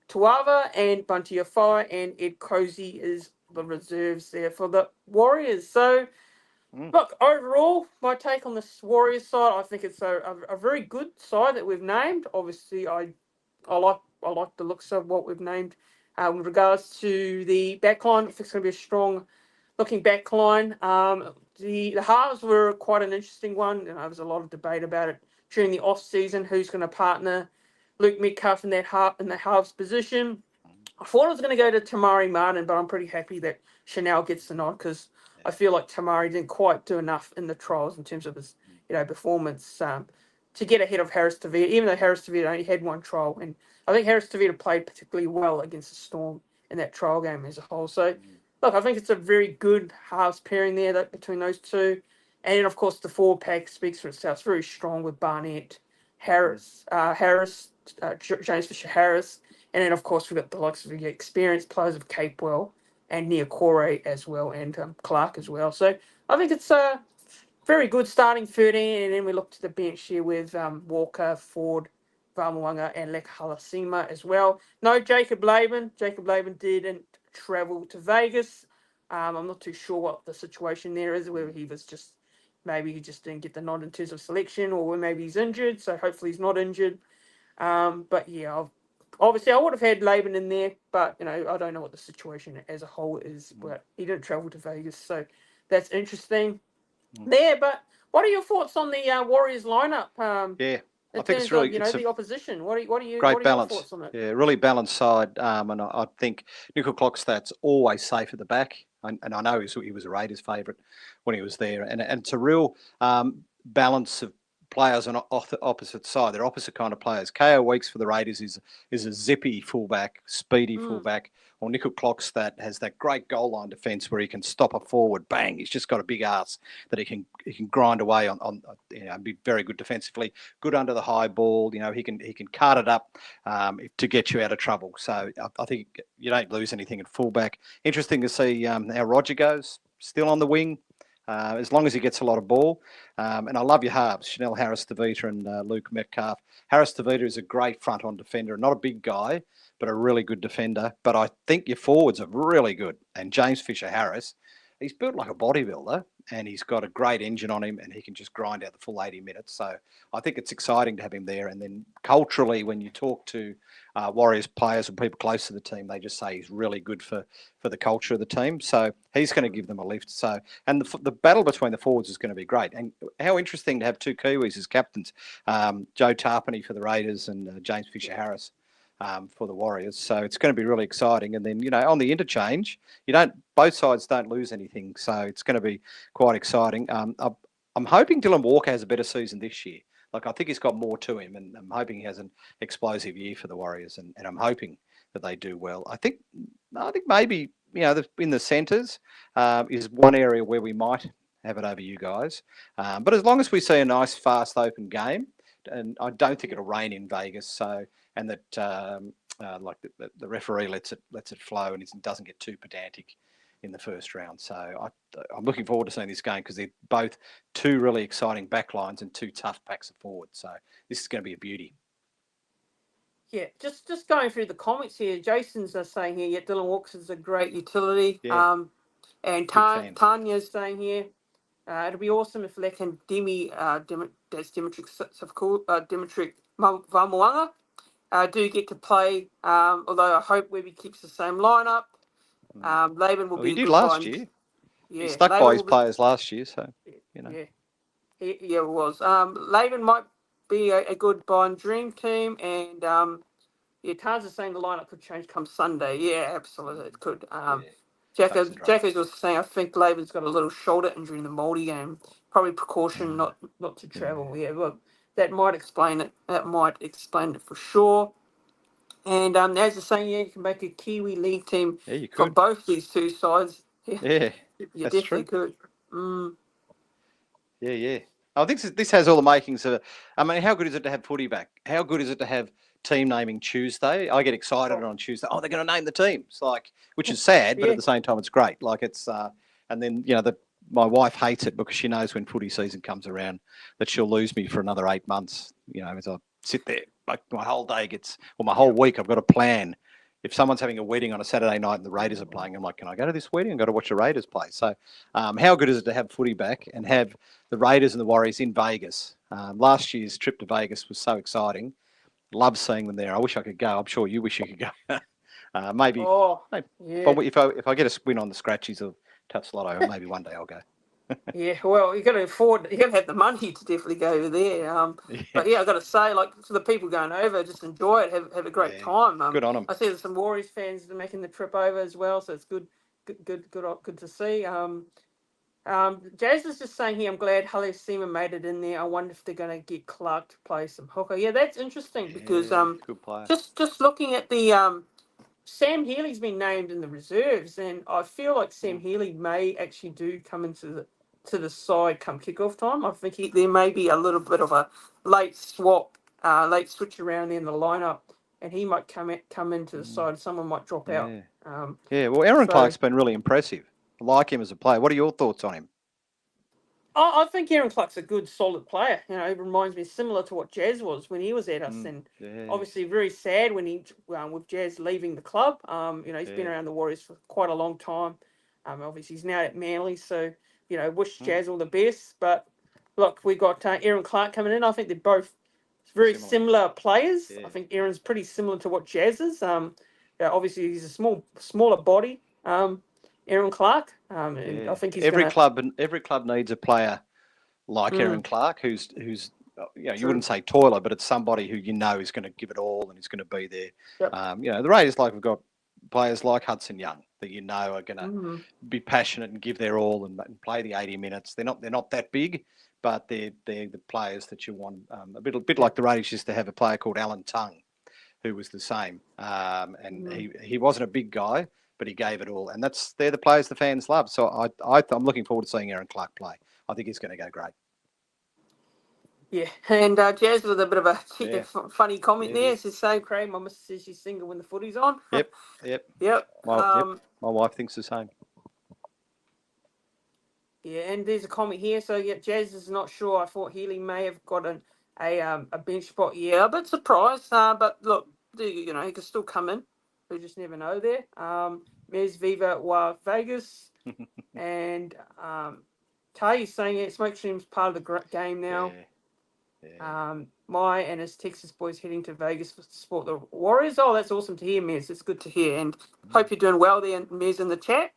Tuava, and Bunty Afai, and Ed Cozy is the reserves there for the Warriors. So, look, overall, my take on this Warriors side, I think it's a very good side that we've named. Obviously, I like the looks of what we've named. With regards to the backline, I think it's going to be a strong looking backline. The halves were quite an interesting one. There was a lot of debate about it during the off season. Who's going to partner Luke Metcalf in the halves position? I thought I was going to go to Tamari Martin, but I'm pretty happy that Chanel gets the nod because I feel like Tamari didn't quite do enough in the trials in terms of his performance to get ahead of Harris Tavita, even though Harris Tavita only had one trial. And I think Harris Tavita played particularly well against the Storm in that trial game as a whole. So, look, I think it's a very good halves pairing there between those two. And then, of course, the forward pack speaks for itself. It's very strong with Barnett, James Fisher Harris. And then, of course, we've got the likes of the experienced players of Capewell and Niokore as well, and Clark as well. So I think it's a very good starting 13. And then we look to the bench here with Walker, Ford, Vamuanga, and Lek Halasima as well. No Jacob Laban. Jacob Laban didn't travel to Vegas. I'm not too sure what the situation there is, whether maybe he just didn't get the nod in terms of selection, or maybe he's injured. So hopefully he's not injured. But yeah, obviously I would have had Laban in there, but I don't know what the situation as a whole is. But he didn't travel to Vegas, so that's interesting there. But what are your thoughts on the Warriors lineup? Yeah. in think it's terms of really it's a the opposition. What great are your balance. thoughts on that? Yeah, really balanced side. And I think Nickel Clockstad's always safe at the back. And I know he was a Raiders favourite when he was there. And it's a real balance of players on the opposite side. They're opposite kind of players. KO Weeks for the Raiders is a zippy fullback, speedy fullback. Or Nickel Clockstad has that great goal line defence where he can stop a forward, bang. He's just got a big ass that he can grind away on be very good defensively, good under the high ball. He can cart it up to get you out of trouble. So I think you don't lose anything at fullback. Interesting to see how Roger goes, still on the wing. As long as he gets a lot of ball. And I love your halves, Chanel Harris-Tavita and Luke Metcalf. Harris-Tavita is a great front-on defender, not a big guy, but a really good defender. But I think your forwards are really good. And James Fisher-Harris, he's built like a bodybuilder and he's got a great engine on him and he can just grind out the full 80 minutes. So I think it's exciting to have him there. And then culturally, when you talk to Warriors players and people close to the team, they just say he's really good for the culture of the team. So he's going to give them a lift. So, and the battle between the forwards is going to be great. And how interesting to have two Kiwis as captains, Joe Tarpany for the Raiders and James Fisher-Harris for the Warriors. So it's going to be really exciting. And then, on the interchange, both sides don't lose anything. So it's going to be quite exciting. I'm hoping Dylan Walker has a better season this year. Like, I think he's got more to him, and I'm hoping he has an explosive year for the Warriors, and I'm hoping that they do well. I think maybe, in the centres is one area where we might have it over you guys. But as long as we see a nice, fast, open game, and I don't think it'll rain in Vegas, so, and that the referee lets it flow and it doesn't get too pedantic in the first round. So I'm looking forward to seeing this game because they're both two really exciting backlines and two tough packs of forwards. So this is going to be a beauty. Yeah, just going through the comments here. Jason's saying here, yeah, Dylan Walker's a great utility. Yeah. And Tanya's saying here, it'll be awesome if Lek and Dimitri Vamuanga do get to play. Although I hope Webby keeps the same lineup. Laban will be. He did last year. Yeah, he stuck by his players last year, so Yeah, it was. Laban might be a good Bond dream team, and Tars is saying the lineup could change come Sunday. Yeah, absolutely, it could. Jacko was saying I think Laban's got a little shoulder injury in the Māori game. Probably precaution not to travel. Yeah, well, that might explain it. That might explain it for sure. And as you're saying, you can make a Kiwi league team from both these two sides. Yeah, you definitely could. Yeah. I think this has all the makings of. I mean, how good is it to have footy back? How good is it to have team naming Tuesday? I get excited on Tuesday. Oh, they're going to name the teams, which is sad, but at the same time, it's great. And then my wife hates it because she knows when footy season comes around that she'll lose me for another 8 months. As I sit there, my whole day my whole week I've got a plan. If someone's having a wedding on a Saturday night and the Raiders are playing, I'm like, can I go to this wedding? I've got to watch the Raiders play. So how good is it to have footy back and have the Raiders and the Warriors in Vegas? Last year's trip to Vegas was so exciting. Love seeing them there. I wish I could go. I'm sure you wish you could go. Maybe. If I get a win on the scratchies of Touch Lotto, maybe one day I'll go. Yeah, well, you got to afford. You got to have the money to definitely go over there. But I've got to say, for the people going over, just enjoy it, have a great time. Good on them. I see there's some Warriors fans that are making the trip over as well, so it's good to see. Jazz is just saying here, I'm glad Haile Seaman made it in there. I wonder if they're going to get Clark to play some hooker. Yeah, that's interesting because good player. Just looking at the Sam Healy's been named in the reserves, and I feel like Sam Healy may actually do come into the side come kickoff time. I think there may be a little bit of a late switch around in the lineup, and he might come into the side. Someone might drop out. Well, Aaron Clark's been really impressive. I like him as a player. What are your thoughts on him? I think Aaron Clark's a good, solid player. He reminds me similar to what Jazz was when he was at us, and obviously very sad when he with Jazz leaving the club. He's been around the Warriors for quite a long time. Obviously he's now at Manly, so wish Jazz all the best. But look, we got Aaron Clark coming in. I think they're both very similar players. I think Aaron's pretty similar to what Jazz is. Obviously he's a smaller body. Aaron Clark. I think he's every club needs a player like Aaron Clark who's you wouldn't say toiler, but it's somebody who you know is going to give it all and is going to be there. Yep. The Raiders, like we've got players like Hudson Young that you know are going to be passionate and give their all and play the 80 minutes. They're not that big, but they're the players that you want. A bit like the Raiders used to have a player called Alan Tongue, who was the same, and he wasn't a big guy, but he gave it all, and they're the players the fans love. So I'm looking forward to seeing Aaron Clark play. I think he's going to go great. Yeah, and Jazz with a bit of a funny comment there. It says, "Same, Craig. My missus says she's single when the footy's on." Yep. My wife thinks the same. Yeah, and there's a comment here. So Jazz is not sure. I thought Healy may have got a bench spot. Yeah, a bit surprised. But look, he could still come in. We just never know there. Mes Viva Wa Vegas, and Tay is saying it. Smoke Stream's part of the game now. Yeah. My and his Texas boys heading to Vegas to support the Warriors. Oh, that's awesome to hear, Mez. It's good to hear, and hope you're doing well there, Mez, in the chat.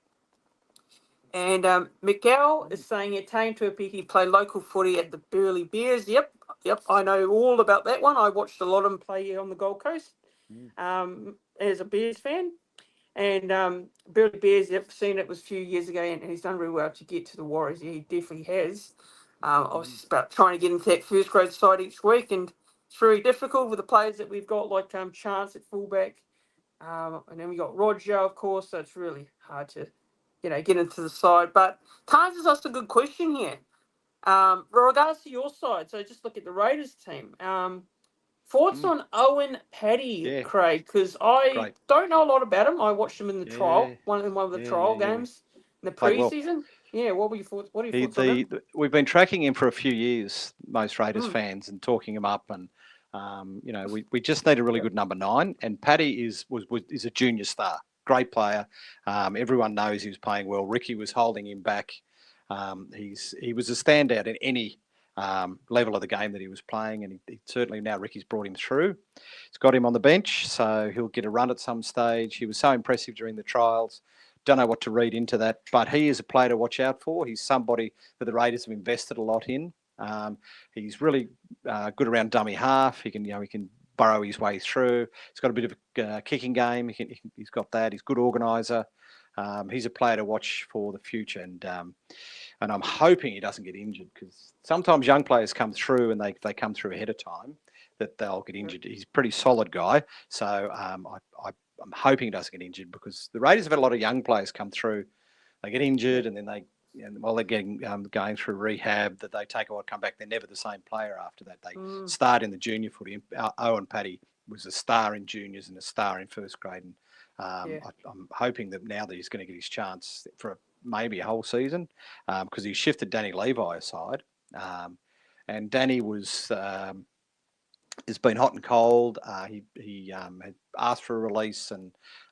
And Miguel is saying it came to a Tuapiki play local footy at the Burleigh Bears. Yep, I know all about that one. I watched a lot of them play here on the Gold Coast as a Bears fan. And Burleigh Bears, seen it was a few years ago, and he's done really well to get to the Warriors. Yeah, he definitely has. I was just about trying to get into that first grade side each week, and it's very difficult with the players that we've got, like Chance at fullback, and then we got Roger, of course. So it's really hard to, get into the side. But Tars has asked a good question here. With regards to your side, so just look at the Raiders team. Thoughts on Owen Paddy, Craig? Because I don't know a lot about him. I watched him in the trial, one of the trial games in the preseason. Yeah, what were your thoughts? What are your thoughts on him? We've been tracking him for a few years, most Raiders fans, and talking him up. And we just need a really good number 9. And Paddy is a junior star, great player. Everyone knows he was playing well. Ricky was holding him back. He was a standout in any level of the game that he was playing, and he certainly now Ricky's brought him through. He's got him on the bench, so he'll get a run at some stage. He was so impressive during the trials. Don't know what to read into that, but he is a player to watch out for. He's somebody that the Raiders have invested a lot in. He's really good around dummy half. He can burrow his way through. He's got a bit of a kicking game. He's got that. He's a good organiser. He's a player to watch for the future, and I'm hoping he doesn't get injured, because sometimes young players come through and they come through ahead of time that they'll get injured. He's a pretty solid guy, so I'm hoping he doesn't get injured, because the Raiders have had a lot of young players come through. They get injured, and then while they're getting going through rehab, that they take a while to come back. They're never the same player after that. They start in the junior footy. Owen Paddy was a star in juniors and a star in first grade. And I'm hoping that now that he's going to get his chance for maybe a whole season, because he shifted Danny Levi aside. And Danny has been hot and cold. He had asked for a release,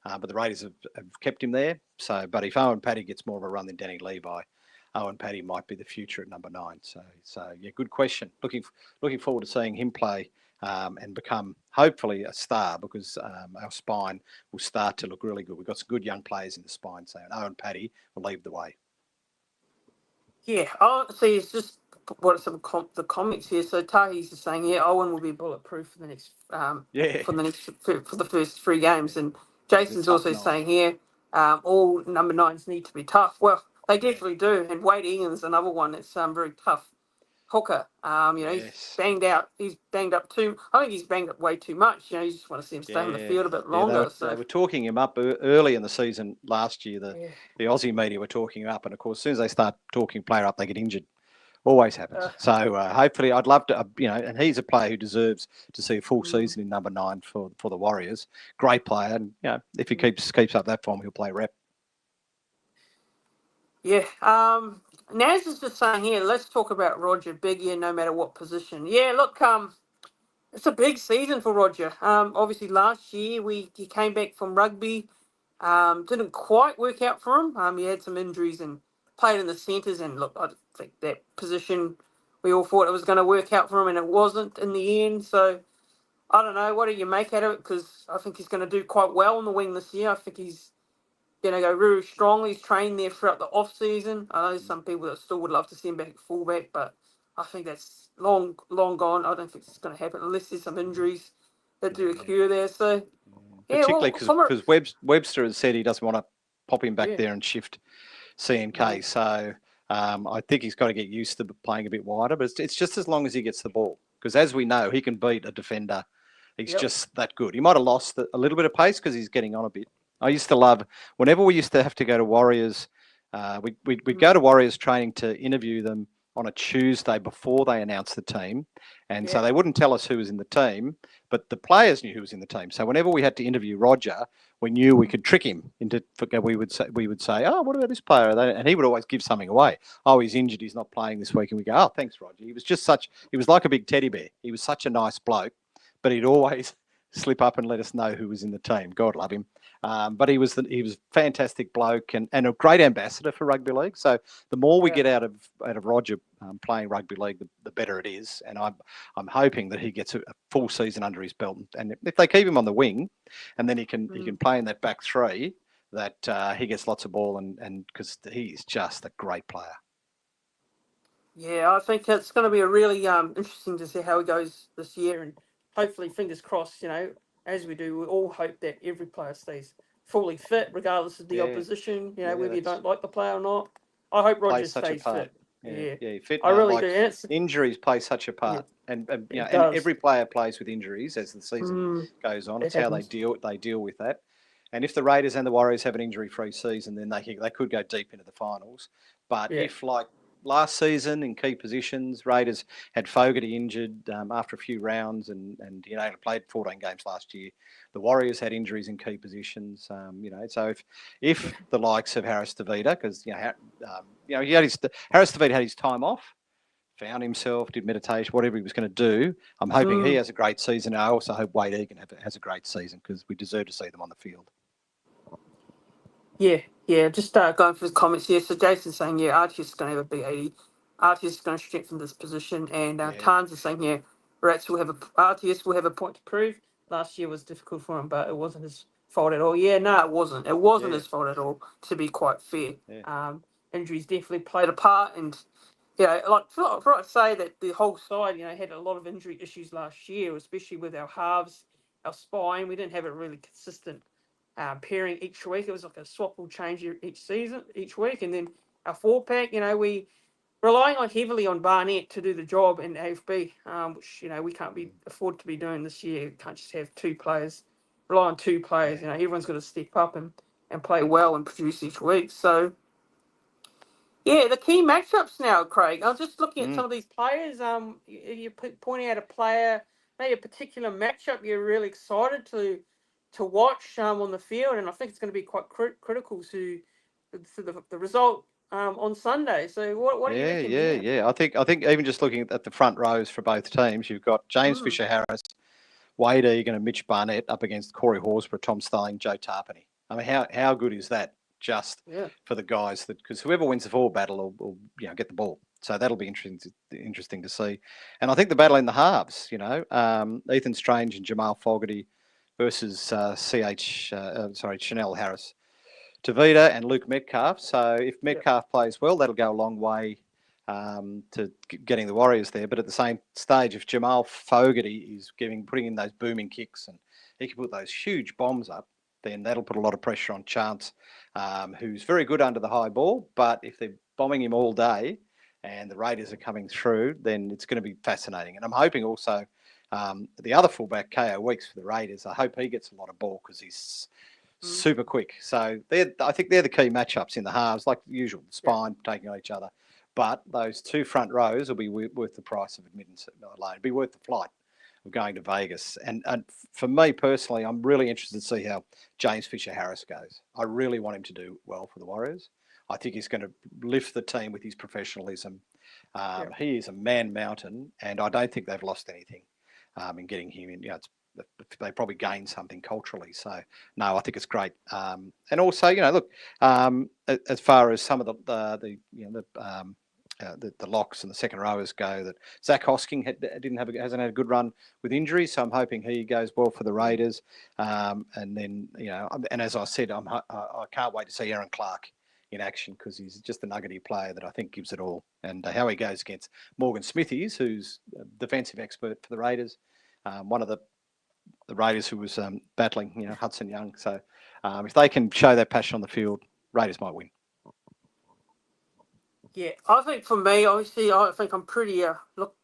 but the Raiders have kept him there. But if Owen Paddy gets more of a run than Danny Levi, Owen Paddy might be the future at number 9. So yeah, good question. Looking forward to seeing him play and become hopefully a star, because our spine will start to look really good. We've got some good young players in the spine, so Owen Paddy will lead the way. Yeah, see, it's just what are some the comments here. So Tahi's is saying, Owen will be bulletproof for the next for the first 3 games, and Jason's also saying here, all number 9s need to be tough. Well, they definitely do, and Wade Egan's another one that's very tough hooker. He's banged out. He's banged up too. I think he's banged up way too much. You just want to see him stay on the field a bit longer. They were talking him up early in the season last year. The Aussie media were talking him up, and of course, as soon as they start talking player up, they get injured. Always happens. So hopefully, I'd love to, and he's a player who deserves to see a full season in number 9 for the Warriors. Great player, and if he keeps up that form, he'll play rep. Yeah. Naz is just saying here, let's talk about Roger. Big year, no matter what position. Yeah, look, it's a big season for Roger. Obviously, last year he came back from rugby. Didn't quite work out for him. He had some injuries and played in the centres. And look, I think that position, we all thought it was going to work out for him, and it wasn't in the end. So I don't know. What do you make out of it? Because I think he's going to do quite well on the wing this year. I think he's going to go really strongly. He's trained there throughout the off season. I know there's some people that still would love to see him back at fullback, but I think that's long gone. I don't think it's going to happen unless there's some injuries that do occur there. So, yeah, Particularly well, because Webster has said he doesn't want to pop him back yeah, there and shift CNK. no, So I think he's got to get used to playing a bit wider. But it's just as long as he gets the ball. Because as we know, he can beat a defender. He's yep, just that good. He might have lost a little bit of pace because he's getting on a bit. I used to love, whenever we used to have to go to Warriors, we'd go to Warriors training to interview them on a Tuesday before they announced the team. And yeah, so they wouldn't tell us who was in the team, but the players knew who was in the team. So whenever we had to interview Roger, we knew we could trick him into. We would say, oh, what about this player? And he would always give something away. Oh, he's injured. He's not playing this week. And we go, oh, thanks, Roger. He was just he was like a big teddy bear. He was such a nice bloke, but he'd always slip up and let us know who was in the team. God love him. But he was a fantastic bloke and a great ambassador for rugby league. So the more we yeah. get out of Roger playing rugby league, the better it is. And I'm hoping that he gets a full season under his belt. And if they keep him on the wing, and then he can play in that back three, that he gets lots of ball and because he's just a great player. Yeah, I think it's going to be a really interesting to see how he goes this year, and hopefully, fingers crossed. As we do, we all hope that every player stays fully fit, regardless of the Yeah, opposition. yeah, Whether you that's don't like the player or not. I hope Roger plays such a stays part. fit. Yeah, Yeah, yeah, I fitness really do. like And it's, injuries play such a yeah, part, and it and does. every player plays with injuries as the season goes on. It It's how happens. they deal with that. And if the Raiders and the Warriors have an injury-free season, then they could go deep into the finals. But Yeah, if, like last season in key positions, Raiders had Fogarty injured after a few rounds, and played 14 games last year. The Warriors had injuries in key positions. So if the likes of Harris DeVita, because he had Harris DeVita had his time off, found himself, did meditation, whatever he was going to do. I'm hoping he has a great season. I also hope Wade Egan has a great season because we deserve to see them on the field. yeah. Just going through the comments here. So Jason's saying, yeah, Archie's is going to have a big 80. RTS is going to strengthen this position, and Tarns is saying, yeah, RTS will have a point to prove. Last year was difficult for him, but it wasn't his fault at all. Yeah, no, it wasn't. It wasn't Yeah, his fault at all. To be quite fair, yeah, injuries definitely played a part, and like for I say that the whole side, had a lot of injury issues last year, especially with our halves, our spine. We didn't have a really consistent pairing each week. It was like a swap will change each week, and then our four pack. We relying heavily on Barnett to do the job in AFB, which we can't afford to be doing this year. We can't just have two players, rely on two players. yeah. Everyone's got to step up and play well and produce each week. So yeah, the key matchups now, Craig. I was just looking at some of these players. You're pointing out a player, maybe a particular matchup you're really excited to watch on the field, and I think it's going to be quite critical to the result on Sunday. So what do you reckon? Yeah. I think even just looking at the front rows for both teams, you've got James Mm, Fisher-Harris, Wade Egan, and Mitch Barnett up against Corey Horsburgh, Tom Starling, Joe Tarpany. I mean, how good is that? Just yeah. for the guys because whoever wins the forward battle will get the ball. So that'll be interesting to see. And I think the battle in the halves, Ethan Strange and Jamal Fogarty versus Chanel Harris, Tavita and Luke Metcalf. So if Metcalf plays well, that'll go a long way to getting the Warriors there. But at the same stage, if Jamal Fogarty is putting in those booming kicks and he can put those huge bombs up, then that'll put a lot of pressure on Chance, who's very good under the high ball. But if they're bombing him all day and the Raiders are coming through, then it's going to be fascinating. And I'm hoping also the other fullback, KO Weeks for the Raiders, I hope he gets a lot of ball because he's super quick. So I think they're the key matchups in the halves, like usual, the spine taking on each other. But those two front rows will be worth the price of admittance alone. It'll be worth the flight of going to Vegas. And for me personally, I'm really interested to see how James Fisher-Harris goes. I really want him to do well for the Warriors. I think he's going to lift the team with his professionalism. He is a man mountain, and I don't think they've lost anything in getting him in. They probably gained something culturally. So no, I think it's great. And also, look, as far as some of the locks and the second rowers go, that Zach Hosking hasn't had a good run with injuries, so I'm hoping he goes well for the Raiders. And then and as I said, I can't wait to see Aaron Clark in action because he's just a nuggety player that I think gives it all. And how he goes against Morgan Smithies, who's a defensive expert for the Raiders, one of the Raiders who was battling, Hudson Young. So if they can show that passion on the field, Raiders might win. Yeah, I think for me, obviously, I think I'm pretty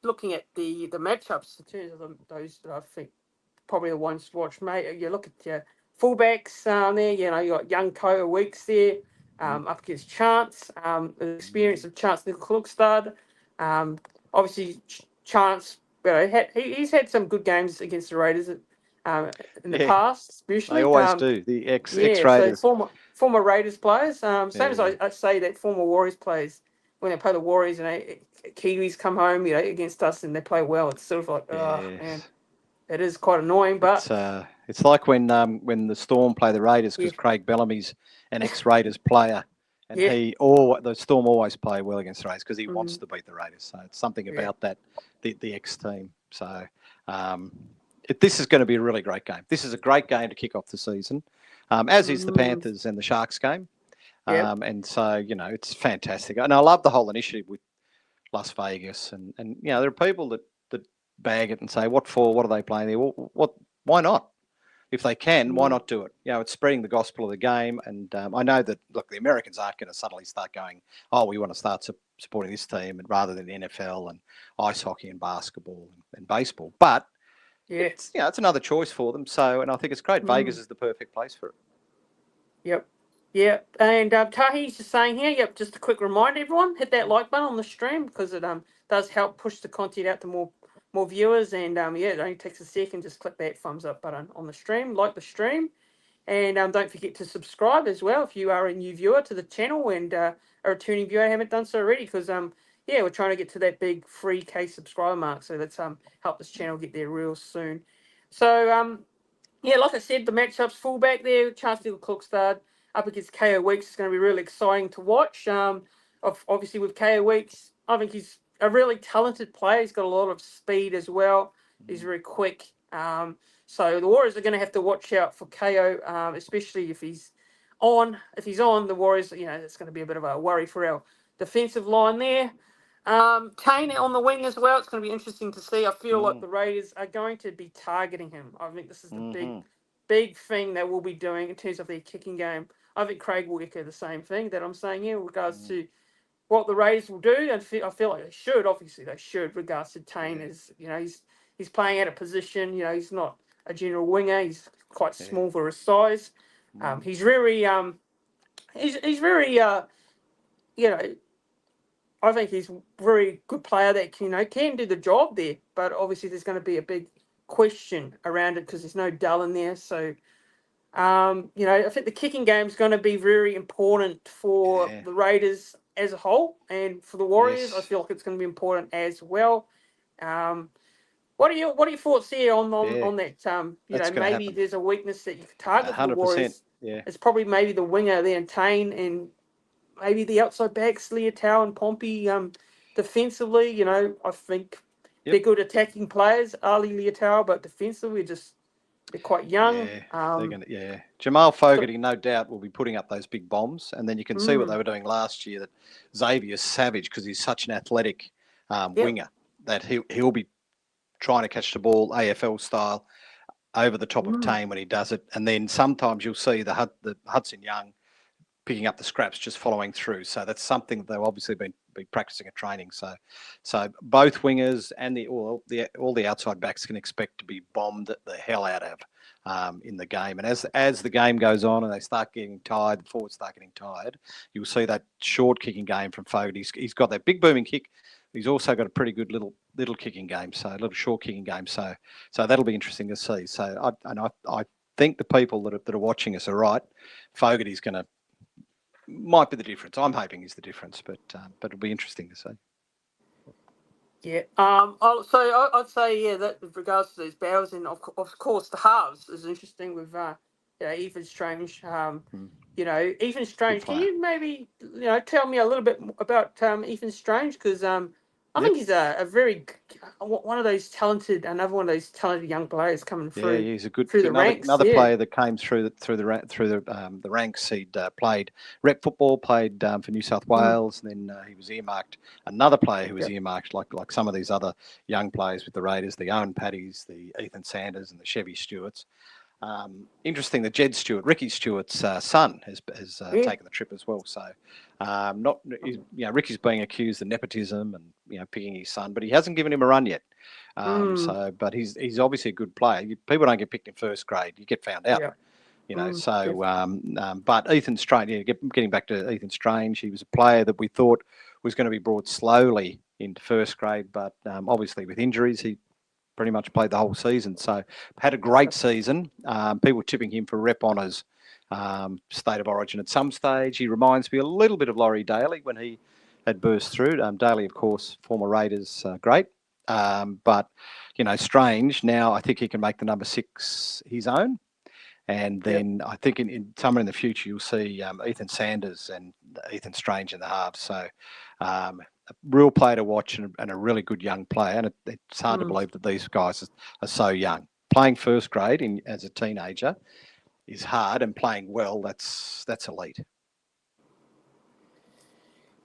looking at the matchups in terms of those that I think probably the ones to watch. Mate, you look at your fullbacks there. You got young Kota Weeks there up against Chance. The experience of Chance Klugstad. Obviously, Chance. He's had some good games against the Raiders in the past, especially. They always do. The So ex-Raiders. former Raiders players. Same as Yeah. I say that former Warriors players when they play the Warriors and Kiwis come home, against us and they play well. It's sort of like, oh man, it is quite annoying. But it's like when the Storm play the Raiders because Craig Bellamy's an ex-Raiders player, and the Storm always play well against the Raiders because he wants to beat the Raiders. So it's something about that, the ex-team. So this is going to be a really great game. This is a great game to kick off the season, as is the Panthers and the Sharks game. And so, it's fantastic. And I love the whole initiative with Las Vegas. And there are people that bag it and say, what for? What are they playing there? Why not? If they can, why not do it? It's spreading the gospel of the game. And I know that, look, the Americans aren't going to suddenly start going, oh, we want to start supporting this team rather than the NFL and ice hockey and basketball and baseball. But it's another choice for them. So, and I think it's great. Vegas is the perfect place for it. Yep. Yeah, and Tahi's just saying here, just a quick reminder, everyone, hit that like button on the stream because it does help push the content out to more viewers. And it only takes a second. Just click that thumbs up button on the stream, like the stream, and don't forget to subscribe as well if you are a new viewer to the channel and a returning viewer haven't done so already. Because we're trying to get to that big 3K subscriber mark, so let's help this channel get there real soon. So like I said, the matchups fullback there, Chance Klugstad up against KO Weeks is going to be really exciting to watch. Obviously, with KO Weeks, I think he's a really talented player. He's got a lot of speed as well. He's very quick. So the Warriors are going to have to watch out for KO, especially if he's on. If he's on, the Warriors, it's going to be a bit of a worry for our defensive line there. Kane on the wing as well. It's going to be interesting to see. I feel like the Raiders are going to be targeting him. I think this is the big thing that we'll be doing in terms of their kicking game. I think Craig will echo the same thing that I'm saying here in regards to what the Raiders will do. And I feel like they should. Obviously, they should. Regards to Tane, as he's playing out of position. He's not a general winger. He's quite small for his size. He's very he's very I think he's a very good player that can do the job there. But obviously, there's going to be a big question around it because there's no Dull in there. So, I think the kicking game is going to be very important for the Raiders as a whole, and for the Warriors, I feel like it's going to be important as well. What are your thoughts here on that? Maybe there's a weakness that you could target for the Warriors. Yeah, it's probably maybe the winger there, Tane, and maybe the outside backs, Leotau and Pompey. Defensively, I think they're good attacking players, Ali Leotau, but defensively, they're quite young. They're gonna, Jamal Fogarty, no doubt, will be putting up those big bombs, and then you can see what they were doing last year. That Xavier's savage because he's such an athletic winger that he'll be trying to catch the ball AFL style over the top of Tane when he does it, and then sometimes you'll see the Hudson Young picking up the scraps, just following through. So that's something that they've obviously been practicing at training. So both wingers and all the outside backs can expect to be bombed the hell out of in the game. And as the game goes on and they start getting tired, the forwards start getting tired, you'll see that short kicking game from Fogarty. He's got that big booming kick. He's also got a pretty good little kicking game, so a little short kicking game. So that'll be interesting to see. So I think the people that are watching us are right. Fogarty's might be the difference. I'm hoping he's the difference, but it'll be interesting to see. Yeah. I'd say that with regards to these battles, and of course the halves is interesting with Ethan Strange. Ethan Strange. Can you maybe tell me a little bit about Ethan Strange? Because I think he's a very one of those another one of those talented young players coming Yeah, through he's a good through the ranks. another Yeah. player that came through the ranks. He'd played rep football, played for New South Wales, and then he was earmarked. Another player who was earmarked, like some of these other young players with the Raiders, the Owen Paddies, the Ethan Sanders, and the Chevy Stewarts. Interesting that Jed Stewart, Ricky Stewart's son, has taken the trip as well. So, Ricky's being accused of nepotism and picking his son, but he hasn't given him a run yet. But he's obviously a good player. People don't get picked in first grade; you get found out. But Ethan Strange, getting back to Ethan Strange, he was a player that we thought was going to be brought slowly into first grade, but obviously with injuries, he pretty much played the whole season. So had a great season. People tipping him for rep honours, state of origin at some stage. He reminds me a little bit of Laurie Daly when he had burst through. Daly, of course, former Raiders great. But, Strange, now I think he can make the number 6 his own. And then I think in somewhere in the future, you'll see Ethan Sanders and Ethan Strange in the halves. So a real player to watch and a really good young player. And it's hard to believe that these guys are so young. Playing first grade as a teenager is hard, and playing well, that's elite.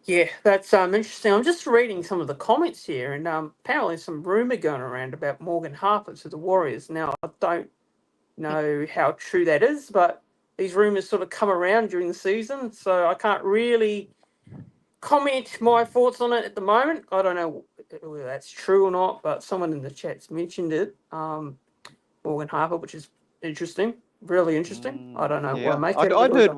Yeah, that's interesting. I'm just reading some of the comments here, and apparently some rumour going around about Morgan Harper to the Warriors. Now, I don't know how true that is, but these rumours sort of come around during the season, so I can't really comment my thoughts on it at the moment. I don't know whether that's true or not, but someone in the chat's mentioned it, Morgan Harper, which is interesting, really interesting. I don't know what to make out of it.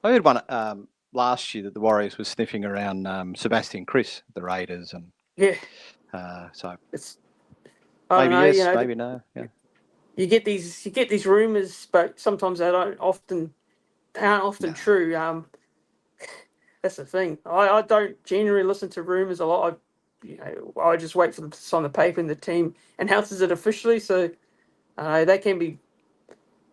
I heard one last year that the Warriors were sniffing around Sebastian Chris, the Raiders, and so it's maybe yes, maybe no. Yeah. You get these rumours, but sometimes they aren't often true. That's the thing. I don't generally listen to rumours a lot. I just wait for them to sign the paper, and the team announces it officially. So they can be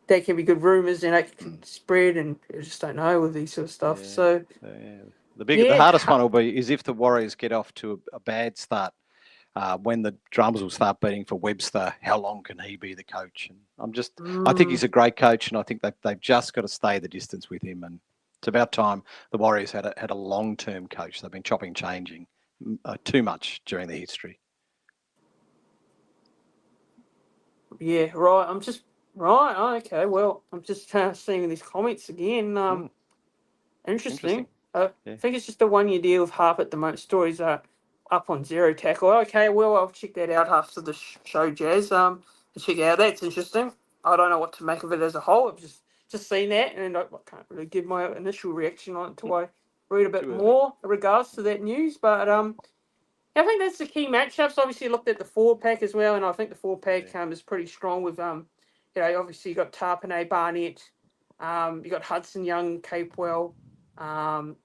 good rumours, and it can spread, and you just don't know with these sort of stuff. So the hardest one is if the Warriors get off to a bad start. When the drums will start beating for Webster, how long can he be the coach? And I think he's a great coach, and I think they've just got to stay the distance with him. And it's about time the Warriors had a long-term coach. They've been chopping, changing too much during their history. Yeah, right. Okay, well, I'm just seeing these comments again. Interesting. I think it's just a 1-year deal with Harper at the moment. Stories are up on Zero Tackle. Okay, well, I'll check that out after the show, Jazz. Check it out. That's interesting. I don't know what to make of it as a whole. I've just seen that, and I can't really give my initial reaction on it until I read a bit more in regards to that news. But I think that's the key matchups. Obviously, looked at the forward pack as well, and I think the forward pack is pretty strong with obviously you got Tarpanay, Barnett, you got Hudson Young, Capewell, and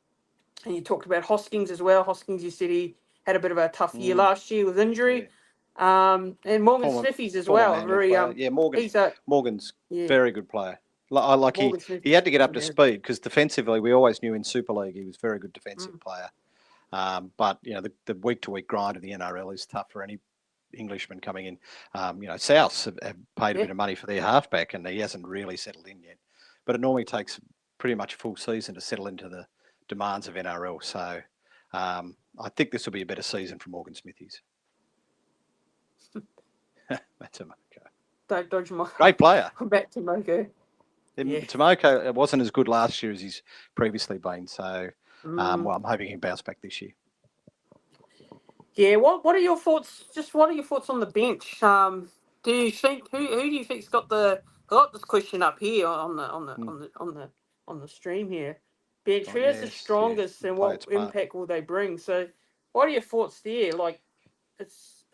you talked about Hoskins as well. Hoskins, you said he had a bit of a tough year last year with injury. And Morgan Smithies as well. Morgan's very good player. He had to get up to speed because defensively we always knew in Super League he was a very good defensive player. But the week-to-week grind of the NRL is tough for any Englishman coming in. Souths have paid a bit of money for their halfback, and he hasn't really settled in yet. But it normally takes pretty much a full season to settle into the demands of NRL. So I think this will be a better season for Morgan Smithies. That's Tomoko. Don't dodge my great player. Back to Tomoko. Tomoko wasn't as good last year as he's previously been. So I'm hoping he can bounce back this year. Yeah, what are your thoughts? What are your thoughts on the bench? Do you think who do you think's got I got this question up here on the stream here. Bench, who is the strongest, and what impact will they bring? So, what are your thoughts there? Like, it's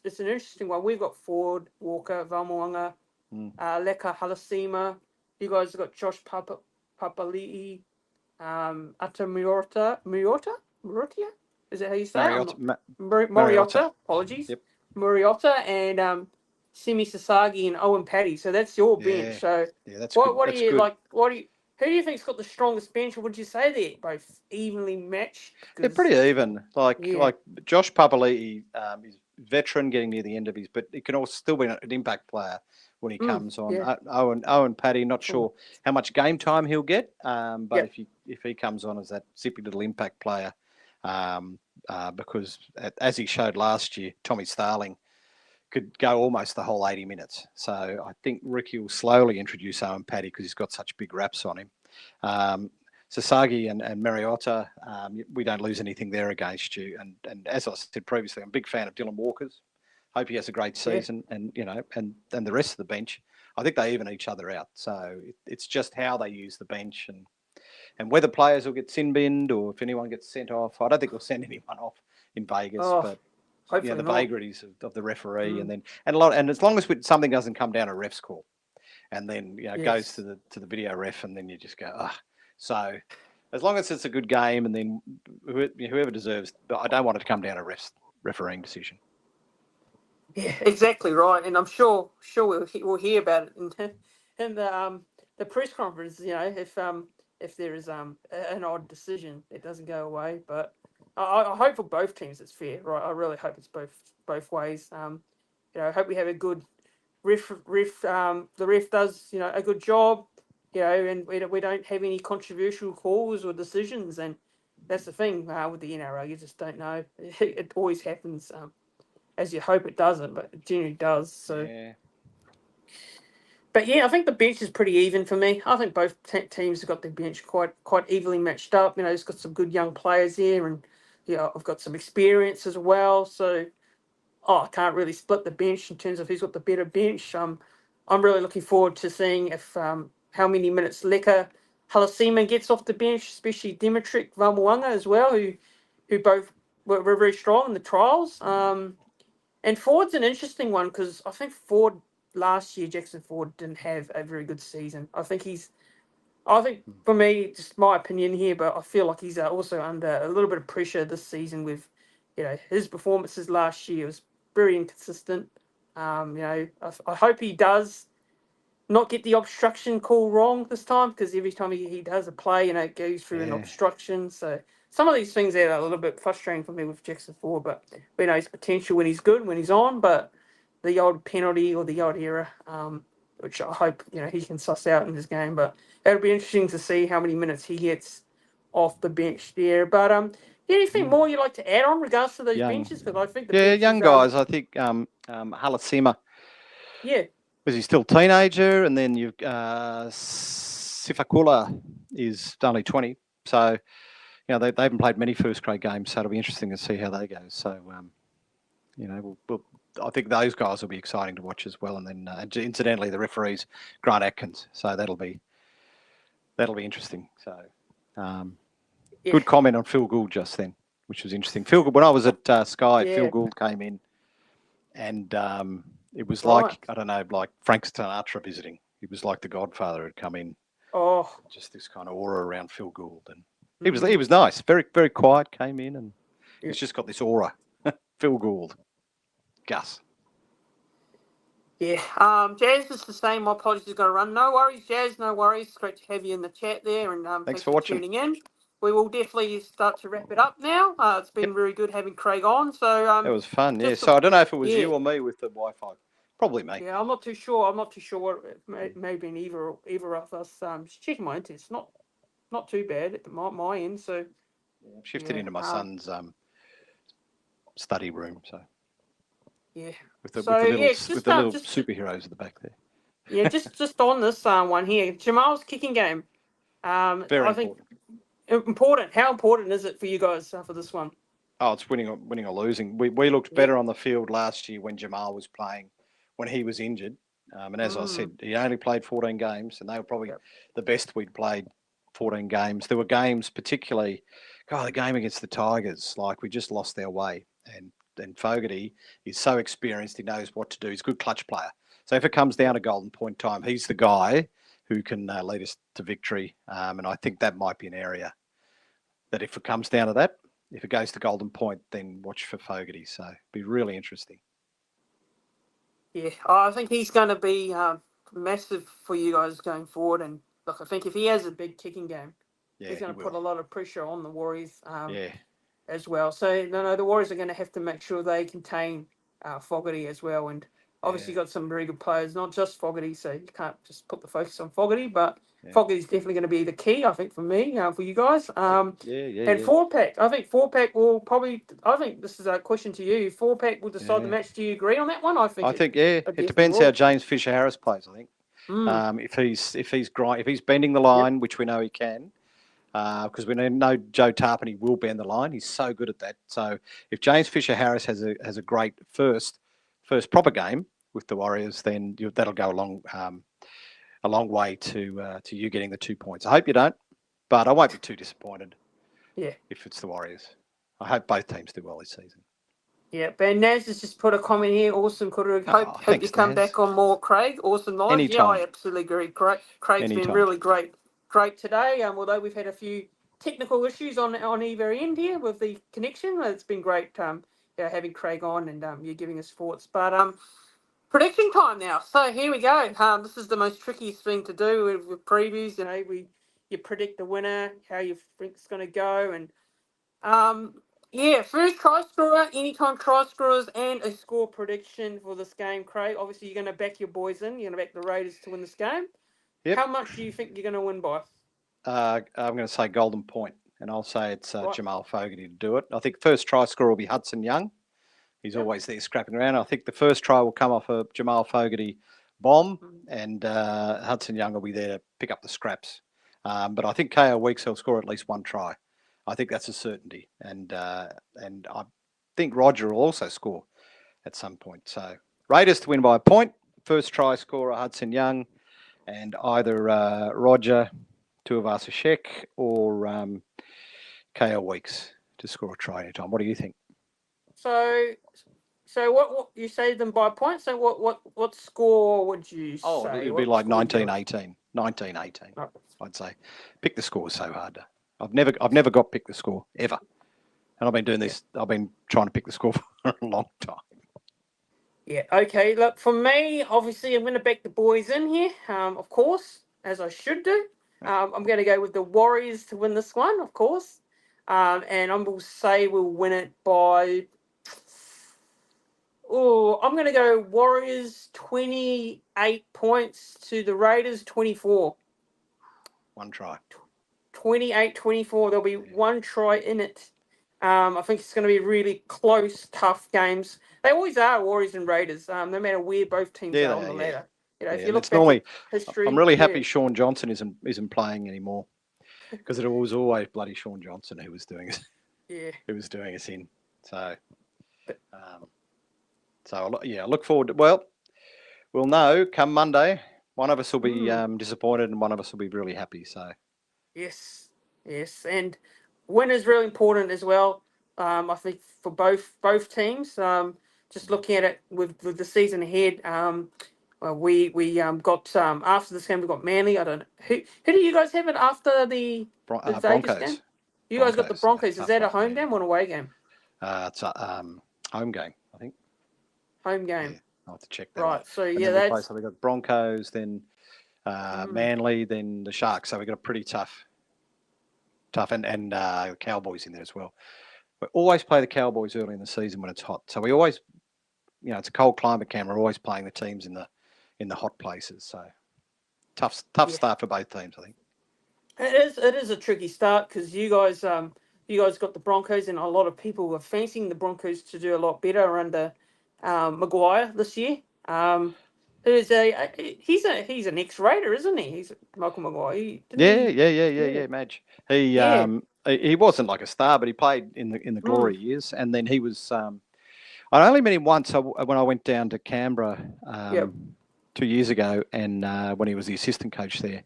an interesting one. We've got Ford, Walker, Valmoanga, Leka Halasima. You guys have got Josh Papali'i, Ata Muriota. Is that how you say it? Muriota. Apologies. Yep. Muriota and Simi Sasagi and Owen Paddy. So that's your bench. So that's what do you like? Who do you think's got the strongest bench? Or would you say they're both evenly matched? They're Because pretty even. yeah, Like Josh Papali'i, is veteran, getting near the end of his, but he can also still be an impact player when he comes on. yeah, Owen Paddy, not cool. sure how much game time he'll get, but Yep. if he comes on as that zippy little impact player, because as he showed last year, Tommy Starling could go almost the whole 80 minutes. So I think Ricky will slowly introduce Owen Paddy because he's got such big raps on him. Sasagi and Mariota, we don't lose anything there against you. And as I said previously, I'm a big fan of Dylan Walker's. Hope he has a great Yeah. season, and the rest of the bench. I think they even each other out. So it's just how they use the bench and whether players will get sin binned or if anyone gets sent off. I don't think we'll send anyone off in Vegas, Oh, but hopefully the not. vagaries of the referee, Mm. and as long as something doesn't come down a ref's call, and then goes Yes. to the video ref, and then you just go, ah. So as long as it's a good game, and then whoever deserves, but I don't want it to come down a refereeing decision. Yeah, exactly right. And I'm sure we'll hear about it in the press conference. You know, if there is an odd decision, it doesn't go away. But I hope for both teams it's fair. Right. I really hope it's both ways. I hope we have a good ref. The ref does a good job. And we don't have any controversial calls or decisions. And that's the thing with the NRL. You just don't know. It always happens. As you hope it doesn't, but it generally does. So, Yeah. but yeah, I think the bench is pretty even for me. I think both teams have got their bench quite evenly matched up. It's got some good young players there, and I've got some experience as well. So, I can't really split the bench in terms of who's got the better bench. I'm really looking forward to seeing if how many minutes Leka Halasima gets off the bench, especially Dimitri Vamuanga as well, who both were very strong in the trials. And Ford's an interesting one because I think last year, Jackson Ford didn't have a very good season. I think for me, just my opinion here, but I feel like he's also under a little bit of pressure this season with, his performances last year was very inconsistent. I hope he does not get the obstruction call wrong this time because every time he does a play, it goes through an Yeah. obstruction. So some of these things are a little bit frustrating for me with Jackson Ford, but we know his potential when he's good, when he's on, but the odd penalty or the odd error, which I hope, he can suss out in his game. But it'll be interesting to see how many minutes he gets off the bench there. But anything more you'd like to add on regards to those Young. benches? Because I think the Yeah, benches, young guys. I think Halasima, yeah, because he's still a teenager, and then you've Sifakula is only 20. So, they haven't played many first grade games, so it'll be interesting to see how they go. So, I think those guys will be exciting to watch as well. And then, incidentally, the referee's Grant Atkins, so that'll be interesting. So, yeah, good comment on Phil Gould just then, which was interesting. Phil Gould, when I was at Sky, yeah. Phil Gould came in, and it was Right. like, I don't know, like Frank Sinatra visiting. He was like the Godfather had come in. Oh, Just this kind of aura around Phil Gould, and he was nice, very very quiet. Came in, and he's just got this aura. Phil Gould, Gus. yeah. Jazz is the same. My apologies is going to run. No worries, Jazz. No worries. It's great to have you in the chat there, and Thanks thanks for for watching. tuning in. We will definitely start to wrap it up now. It's been very good having Craig on. So It was fun. Yeah. just So I don't know if it was yeah, you or me with the Wi-Fi. Probably me. yeah. I'm not too sure. What it may have been either of us. Just checking my internet. It's not too bad at my end. So Shifted into my son's study room. So yeah. with So yeah, it's with just the little just superheroes at the back there. yeah, just on this one here, Jamal's kicking game. Very I think important. important. How important is it for you guys for this one? Oh, it's winning or losing. We looked Yeah. better on the field last year when Jamal was playing, when he was injured. And as I said, he only played 14 games, and they were probably the best we'd played 14 games. There were games, particularly, the game against the Tigers, like we just lost our way. And Fogarty is so experienced, he knows what to do. He's a good clutch player. So if it comes down to golden point time, he's the guy who can lead us to victory. And I think that might be an area that if it comes down to that, if it goes to golden point, then watch for Fogarty. So it'd be really interesting. Yeah, I think he's going to be massive for you guys going forward, and look, I think if he has a big kicking game, Yeah, he's going he to put a will. lot of pressure on the Warriors. Yeah, As well. So no, the Warriors are going to have to make sure they contain Fogarty as well, and obviously yeah, got some very good players, not just Fogarty. So you can't just put the focus on Fogarty, but yeah, Fogarty's definitely going to be the key, I think, for me, for you guys. yeah, yeah, And yeah, four pack, I think four pack will probably. I think this is a question to you. Four pack will decide the yeah. match. Do you agree on that one? I think I think it it definitely depends how will. James Fisher Harris plays. I think Mm, if he's bending the yep. line, which we know he can, because we know Joe Tarpany will bend the line. He's so good at that. So if James Fisher Harris has a great first proper game with the Warriors, then that'll go a long way to you getting the 2 points. I hope you don't, but I won't be too disappointed Yeah. if it's the Warriors. I hope both teams do well this season. Yeah, Ben Naz has just put a comment here. Awesome, Kuru. Oh, Hope you thanks, come Naz. back on more, Craig. Awesome live. Yeah, I Anytime, absolutely agree. Craig's been anytime. really great today. Although we've had a few technical issues on either end here with the connection, it's been great. Having Craig on and you giving us thoughts. But prediction time now. So here we go. This is the most trickiest thing to do with previews. You predict the winner, how you think it's going to go, and um, yeah, first try scorer, anytime try scorers, and a score prediction for this game, Craig. Obviously, you're going to back your boys in. You're going to back the Raiders to win this game. Yep. How much do you think you're going to win by? I'm going to say golden point, and I'll say it's Right. Jamal Fogarty to do it. I think first try scorer will be Hudson Young. He's Yep. always there scrapping around. I think the first try will come off a Jamal Fogarty bomb, and Hudson Young will be there to pick up the scraps. But I think KO Weeks will score at least one try. I think that's a certainty, and I think Roger will also score at some point. So Raiders to win by a point. First try scorer Hudson Young, and either Roger Tuivasa-Sheck or KO Weeks to score a try anytime. What do you think? So, what you say them by points? So what score would you Oh, say? it'd be What like score would you go? 1918. 1918, Oh, I'd say. Pick the score is so hard. I've never got pick the score ever. And I've been doing yeah. this, I've been trying to pick the score for a long time. Yeah. Okay. Look, for me, obviously, I'm going to back the boys in here. Of course, as I should do. I'm going to go with the Warriors to win this one, of course. And I will say we'll win it by. Oh, I'm going to go Warriors 28 points to the Raiders 24. One try. 28-24. There'll be one try in it. I think it's going to be really close, tough games. They always are, Warriors and Raiders, no matter where both teams Yeah, are they on are, the yeah. ladder. Yeah, If you and look it's back at normally, I'm history, really yeah, happy Sean Johnson isn't playing anymore because it was always bloody Sean Johnson who was doing it, yeah. who was doing us in. So, But um, I look forward to, well, we'll know come Monday. One of us will be mm, disappointed and one of us will be really happy. So, yes, and win is really important as well. I think for both teams. Just looking at it with the season ahead. Well, we got after this game we got Manly. I don't know who do you guys have it after the Vegas game? Broncos. You guys got the Broncos. Broncos. Is that a Tough, home yeah. game or an away game? It's a home game, I think. Home Yeah, game, I'll have to check that right? off. So And yeah, then we play, that's so we got Broncos, then mm, Manly, then the Sharks. So we got a pretty tough, and Cowboys in there as well. We always play the Cowboys early in the season when it's hot. So we always, it's a cold climate, Cam. We're always playing the teams in the hot places. So tough yeah. start for both teams, I think. It is a tricky start because you guys got the Broncos and a lot of people were fancying the Broncos to do a lot better under Maguire this year. Who's he's an ex-Raider, isn't he? He's Malcolm Maguire. Didn't Yeah, he? yeah, yeah, yeah, Yeah, yeah, Madge. He yeah, he wasn't like a star, but he played in the mm, glory years, and then he was. I only met him once when I went down to Canberra yep, 2 years ago, and when he was the assistant coach there,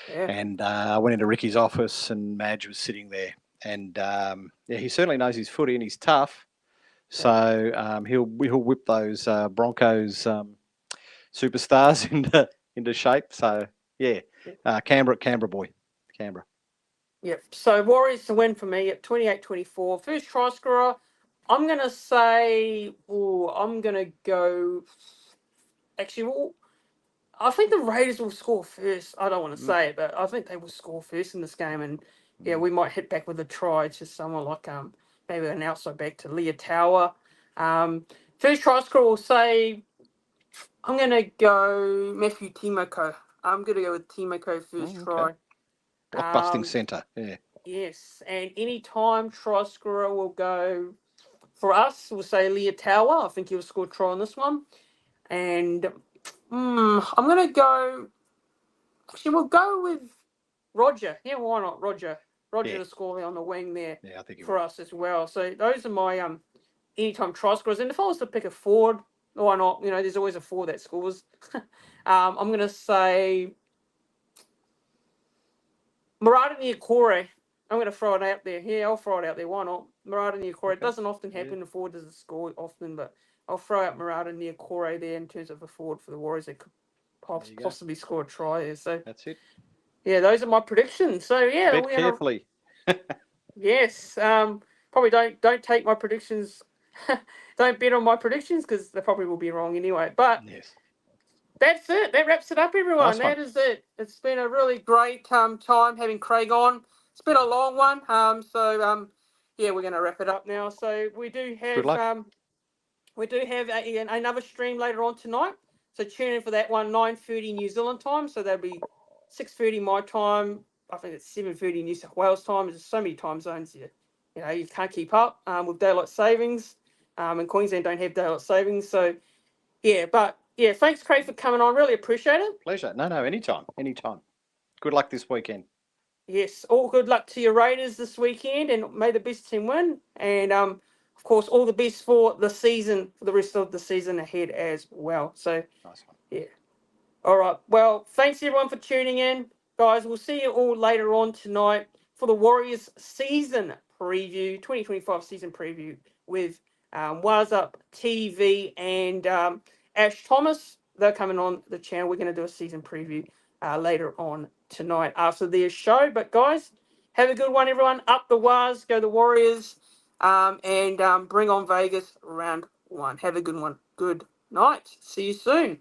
yeah, and I went into Ricky's office, and Madge was sitting there, and yeah, he certainly knows his footy, and he's tough. yeah, So he'll whip those Broncos superstars into shape. So yeah, yeah. Canberra boy, Canberra. Yep. So Warriors to win for me at 28-24. First try scorer. I'm gonna say. I'm gonna go. Actually, I think the Raiders will score first. I don't want to say it, but I think they will score first in this game, and we might hit back with a try to someone like maybe an outside back to Leah Tower. First try scorer will say I'm going to go Matthew Timoko. I'm going to go with Timoko first try. Blockbusting centre, yeah. Yes, and any time try scorer will go for us. We'll say Leah Tower. I think he'll score a try on this one, and I'm going to go. Actually, we'll go with Roger. Yeah, why not Roger? Roger to score on the wing there for us as well. So those are my anytime try scorers. And if I was to pick a forward, why not? You know, there's always a forward that scores. I'm going to say Murata Niokore. I'm going to throw it out there. Yeah, I'll throw it out there. Why not? Murata Niokore. It doesn't often happen. The forward doesn't score often, but I'll throw out Murata Niokore there in terms of a forward for the Warriors that could possibly score a try there. So that's it. Yeah, those are my predictions. So yeah, bet carefully. Yes, probably don't take my predictions. Don't bet on my predictions because they probably will be wrong anyway. But that's it. That wraps it up, everyone. Nice one. That is it. It's been a really great time having Craig on. It's been a long one. Yeah, we're going to wrap it up now. So we do have another stream later on tonight. So tune in for that one, 9:30 New Zealand time. So that'll be 6:30 my time. I think it's 7:30 New South Wales time. There's so many time zones here. You know, you can't keep up with daylight savings. And Queensland don't have daylight savings. So, thanks, Craig, for coming on. Really appreciate it. Pleasure. No, anytime. Good luck this weekend. Yes, all good luck to your Raiders this weekend, and may the best team win. And of course, all the best for the season, for the rest of the season ahead as well. So, nice one. Yeah. All right. Well, thanks everyone for tuning in, guys. We'll see you all later on tonight for the Warriors season preview, 2025 season preview with Waz Up TV and Ash Thomas. They're coming on the channel. We're going to do a season preview later on tonight after their show. But guys, have a good one, everyone. Up the Waz, go the Warriors, and bring on Vegas round 1. Have a good one. Good night. See you soon.